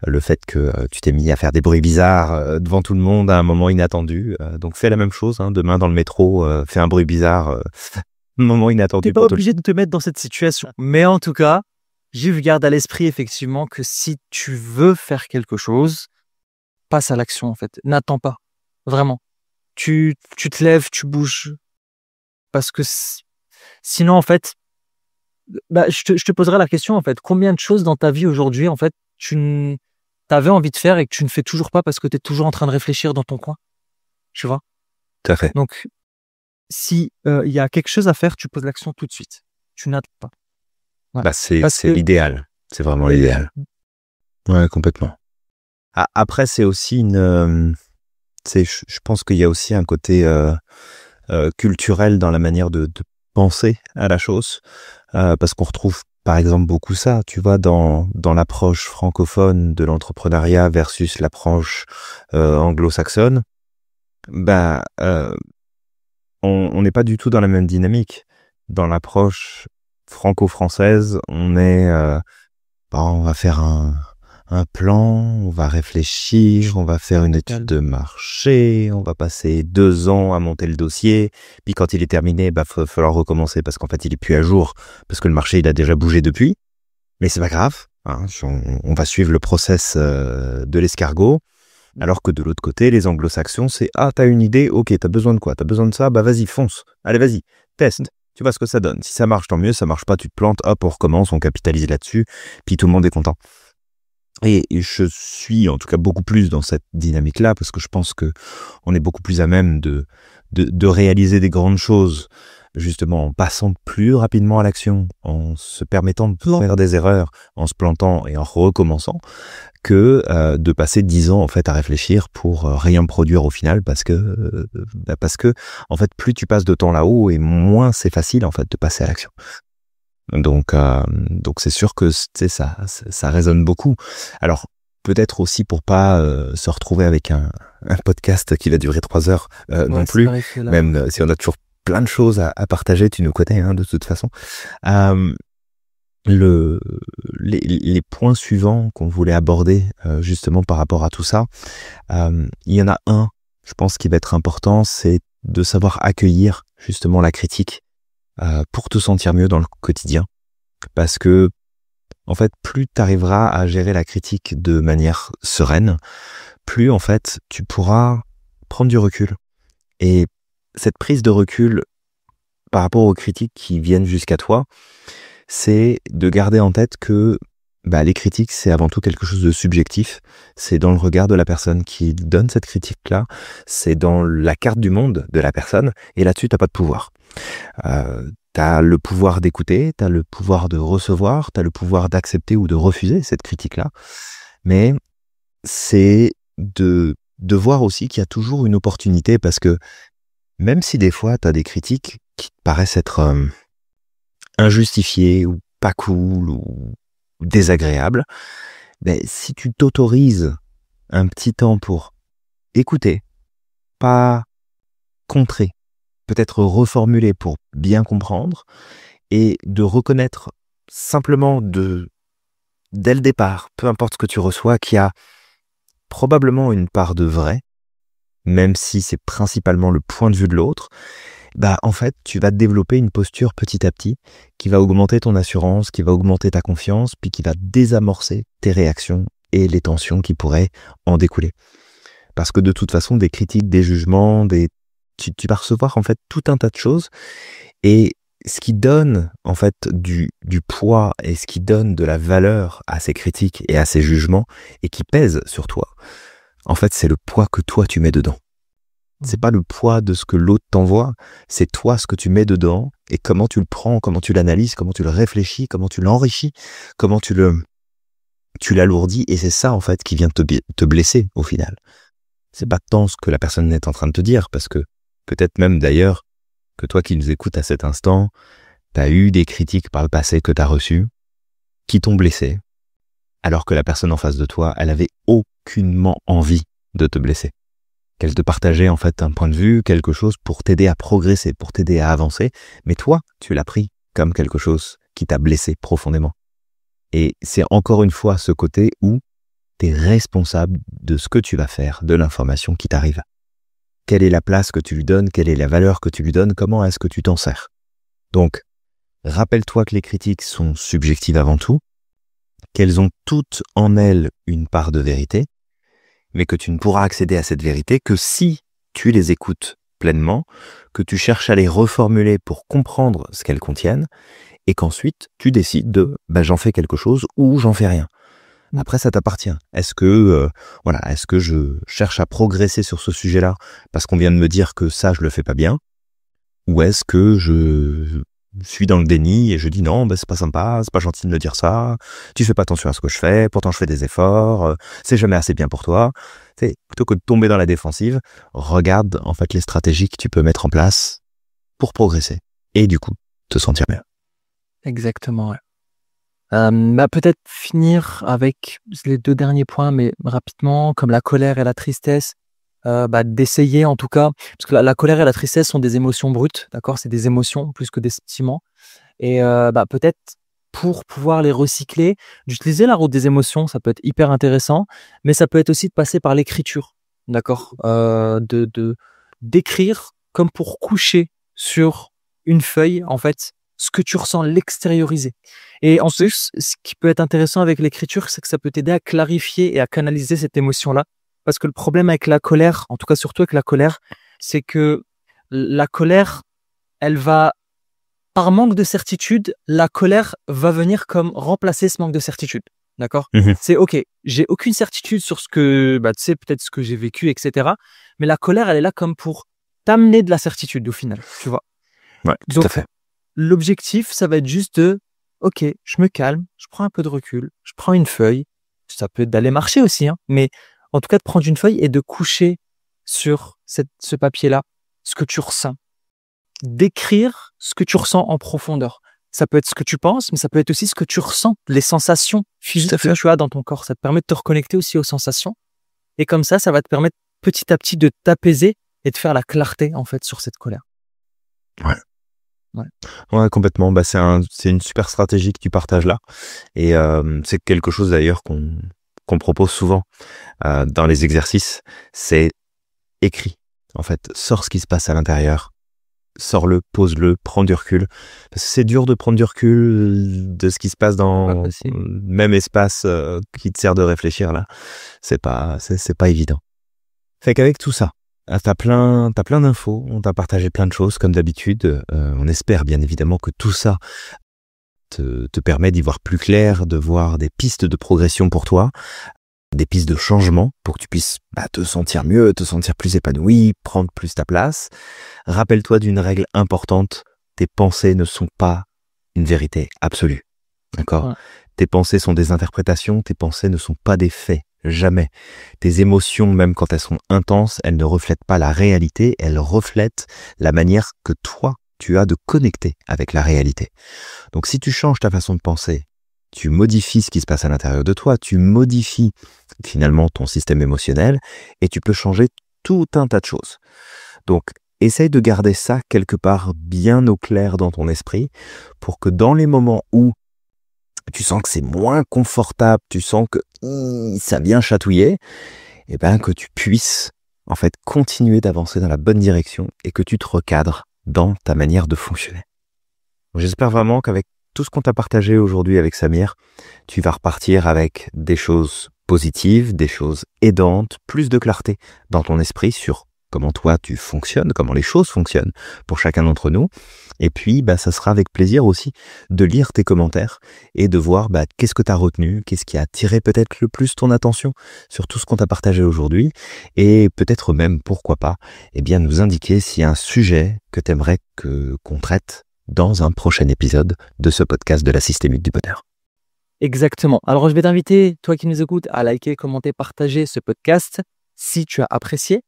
Speaker 1: le fait que tu t'es mis à faire des bruits bizarres devant tout le monde à un moment inattendu. Donc fais la même chose, demain dans le métro, fais un bruit bizarre, moment inattendu.
Speaker 2: T'es pas obligé de te mettre dans cette situation. Mais en tout cas, je garde à l'esprit effectivement que si tu veux faire quelque chose, passe à l'action en fait. N'attends pas, vraiment. Tu te lèves, tu bouges. Parce que sinon en fait, bah, je te poserai la question en fait, combien de choses dans ta vie aujourd'hui en fait tu avais envie de faire et que tu ne fais toujours pas parce que tu es toujours en train de réfléchir dans ton coin, tu vois?
Speaker 1: Tout à fait.
Speaker 2: Donc si il y a quelque chose à faire, tu poses l'action tout de suite. Tu n'attends pas.
Speaker 1: Ouais. Bah c'est l'idéal, c'est vraiment l'idéal. Ouais, complètement. Après c'est aussi une je pense qu'il y a aussi un côté culturel dans la manière de penser à la chose. Parce qu'on retrouve par exemple beaucoup ça, tu vois, dans l'approche francophone de l'entrepreneuriat versus l'approche anglo-saxonne. Bah, on n'est pas du tout dans la même dynamique. Dans l'approche franco-française, on est, on va faire un plan, on va réfléchir, on va faire une étude de marché, on va passer 2 ans à monter le dossier, puis quand il est terminé, va falloir recommencer parce qu'en fait il est plus à jour, parce que le marché il a déjà bougé depuis, mais c'est pas grave, on va suivre le process de l'escargot, alors que de l'autre côté, les anglo-saxons, c'est t'as une idée, ok, t'as besoin de quoi, t'as besoin de ça, bah vas-y, fonce, allez vas-y, teste. Tu vois ce que ça donne. Si ça marche, tant mieux, ça marche pas, tu te plantes, hop, on recommence, on capitalise là-dessus, puis tout le monde est content. Et je suis en tout cas beaucoup plus dans cette dynamique-là parce que je pense que on est beaucoup plus à même de réaliser des grandes choses justement en passant plus rapidement à l'action, en se permettant de faire des erreurs, en se plantant et en recommençant, que de passer 10 ans en fait à réfléchir pour rien produire au final parce que en fait plus tu passes de temps là-haut et moins c'est facile en fait de passer à l'action. Donc c'est sûr que ça résonne beaucoup. Alors peut-être aussi pour pas se retrouver avec un podcast qui va durer 3 heures non plus, même si on a toujours plein de choses à partager, tu nous connais de toute façon. les points suivants qu'on voulait aborder justement par rapport à tout ça, il y en a un, je pense, qui va être important, c'est de savoir accueillir justement la critique pour te sentir mieux dans le quotidien. Parce que, en fait, plus tu arriveras à gérer la critique de manière sereine, plus, en fait, tu pourras prendre du recul. Et cette prise de recul par rapport aux critiques qui viennent jusqu'à toi, c'est de garder en tête que les critiques, c'est avant tout quelque chose de subjectif. C'est dans le regard de la personne qui donne cette critique-là. C'est dans la carte du monde de la personne. Et là-dessus, t'as pas de pouvoir. T'as le pouvoir d'écouter, t'as le pouvoir de recevoir, t'as le pouvoir d'accepter ou de refuser cette critique-là. Mais c'est de voir aussi qu'il y a toujours une opportunité, parce que même si des fois, t'as des critiques qui te paraissent être injustifiées ou pas cool ou désagréable, si tu t'autorises un petit temps pour écouter, pas contrer, peut-être reformuler pour bien comprendre, et de reconnaître simplement dès le départ, peu importe ce que tu reçois, qu'il y a probablement une part de vrai, même si c'est principalement le point de vue de l'autre, en fait, tu vas développer une posture petit à petit qui va augmenter ton assurance, qui va augmenter ta confiance, puis qui va désamorcer tes réactions et les tensions qui pourraient en découler. Parce que de toute façon, des critiques, des jugements, tu vas recevoir en fait tout un tas de choses, et ce qui donne en fait du poids et ce qui donne de la valeur à ces critiques et à ces jugements et qui pèse sur toi, en fait, c'est le poids que toi tu mets dedans. C'est pas le poids de ce que l'autre t'envoie, c'est toi ce que tu mets dedans et comment tu le prends, comment tu l'analyses, comment tu le réfléchis, comment tu l'enrichis, comment tu l'alourdis, et c'est ça en fait qui vient te blesser au final. C'est pas tant ce que la personne est en train de te dire, parce que peut-être même d'ailleurs que toi qui nous écoutes à cet instant, t'as eu des critiques par le passé que t'as reçues qui t'ont blessé, alors que la personne en face de toi, elle avait aucunement envie de te blesser. Qu'elle te partageait en fait un point de vue, quelque chose pour t'aider à progresser, pour t'aider à avancer, mais toi, tu l'as pris comme quelque chose qui t'a blessé profondément. Et c'est encore une fois ce côté où tu es responsable de ce que tu vas faire, de l'information qui t'arrive. Quelle est la place que tu lui donnes, quelle est la valeur que tu lui donnes, comment est-ce que tu t'en sers. Donc, rappelle-toi que les critiques sont subjectives avant tout, qu'elles ont toutes en elles une part de vérité, mais que tu ne pourras accéder à cette vérité que si tu les écoutes pleinement, que tu cherches à les reformuler pour comprendre ce qu'elles contiennent, et qu'ensuite tu décides de j'en fais quelque chose ou j'en fais rien. Après, ça t'appartient. Est-ce que je cherche à progresser sur ce sujet-là parce qu'on vient de me dire que ça je le fais pas bien, ou est-ce que je suis dans le déni et je dis non, c'est pas sympa, c'est pas gentil de me dire ça, tu fais pas attention à ce que je fais, pourtant je fais des efforts, c'est jamais assez bien pour toi. Plutôt que de tomber dans la défensive, regarde en fait les stratégies que tu peux mettre en place pour progresser et du coup te sentir mieux.
Speaker 2: Exactement, ouais. Peut-être finir avec les 2 derniers points, mais rapidement, comme la colère et la tristesse, d'essayer en tout cas, parce que la colère et la tristesse sont des émotions brutes, d'accord? C'est des émotions plus que des sentiments, et peut-être pour pouvoir les recycler, d'utiliser la route des émotions, ça peut être hyper intéressant, mais ça peut être aussi de passer par l'écriture, d'accord? D'écrire comme pour coucher sur une feuille, en fait, ce que tu ressens, l'extérioriser. Et en plus, ce qui peut être intéressant avec l'écriture, c'est que ça peut t'aider à clarifier et à canaliser cette émotion-là. Parce que le problème avec la colère, en tout cas surtout avec la colère, c'est que la colère, elle va, par manque de certitude, la colère va venir comme remplacer ce manque de certitude. D'accord? C'est ok, j'ai aucune certitude sur ce que, tu sais, peut-être ce que j'ai vécu, etc. Mais la colère, elle est là comme pour t'amener de la certitude au final, tu vois.
Speaker 1: Ouais, tout à fait.
Speaker 2: L'objectif, ça va être juste de, ok, je me calme, je prends un peu de recul, je prends une feuille, ça peut être d'aller marcher aussi, hein, mais en tout cas de prendre une feuille et de coucher sur ce papier-là ce que tu ressens. D'écrire ce que tu ressens en profondeur. Ça peut être ce que tu penses, mais ça peut être aussi ce que tu ressens, les sensations physiques que tu as dans ton corps. Ça te permet de te reconnecter aussi aux sensations. Et comme ça va te permettre petit à petit de t'apaiser et de faire la clarté en fait sur cette colère.
Speaker 1: Ouais. Ouais, complètement. Bah, c'est une super stratégie que tu partages là. Et c'est quelque chose d'ailleurs qu'on propose souvent dans les exercices. C'est écrit. En fait, sors ce qui se passe à l'intérieur. Sors-le, pose-le, prends du recul. Parce que c'est dur de prendre du recul de ce qui se passe dans le même espace qui te sert de réfléchir là. C'est pas évident. Fait qu'avec tout ça, t'as plein d'infos, on t'a partagé plein de choses comme d'habitude. On espère bien évidemment que tout ça te permet d'y voir plus clair, de voir des pistes de progression pour toi, des pistes de changement pour que tu puisses te sentir mieux, te sentir plus épanoui, prendre plus ta place. Rappelle-toi d'une règle importante, tes pensées ne sont pas une vérité absolue. D'accord ? Ouais. Tes pensées sont des interprétations, tes pensées ne sont pas des faits. Jamais. Tes émotions, même quand elles sont intenses, elles ne reflètent pas la réalité, elles reflètent la manière que toi, tu as de connecter avec la réalité. Donc si tu changes ta façon de penser, tu modifies ce qui se passe à l'intérieur de toi, tu modifies finalement ton système émotionnel et tu peux changer tout un tas de choses. Donc, essaye de garder ça quelque part bien au clair dans ton esprit pour que dans les moments où tu sens que c'est moins confortable, tu sens que ça vient chatouiller, et que tu puisses en fait continuer d'avancer dans la bonne direction et que tu te recadres dans ta manière de fonctionner. J'espère vraiment qu'avec tout ce qu'on t'a partagé aujourd'hui avec Samir, tu vas repartir avec des choses positives, des choses aidantes, plus de clarté dans ton esprit sur comment toi tu fonctionnes, comment les choses fonctionnent pour chacun d'entre nous. Et puis, ça sera avec plaisir aussi de lire tes commentaires et de voir qu'est-ce que tu as retenu, qu'est-ce qui a attiré peut-être le plus ton attention sur tout ce qu'on t'a partagé aujourd'hui. Et peut-être même, pourquoi pas, nous indiquer s'il y a un sujet que tu aimerais qu'on traite dans un prochain épisode de ce podcast de la systémique du bonheur.
Speaker 2: Exactement. Alors, je vais t'inviter, toi qui nous écoutes, à liker, commenter, partager ce podcast si tu as apprécié.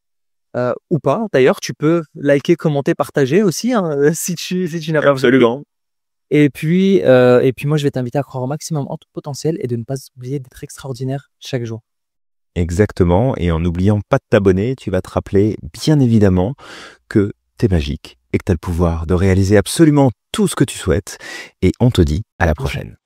Speaker 2: Ou pas. D'ailleurs, tu peux liker, commenter, partager aussi si tu n'as pas.
Speaker 1: Absolument.
Speaker 2: Et puis moi, je vais t'inviter à croire au maximum en ton potentiel et de ne pas oublier d'être extraordinaire chaque jour.
Speaker 1: Exactement. Et en n'oubliant pas de t'abonner, tu vas te rappeler bien évidemment que t'es magique et que tu as le pouvoir de réaliser absolument tout ce que tu souhaites. Et on te dit à la prochaine.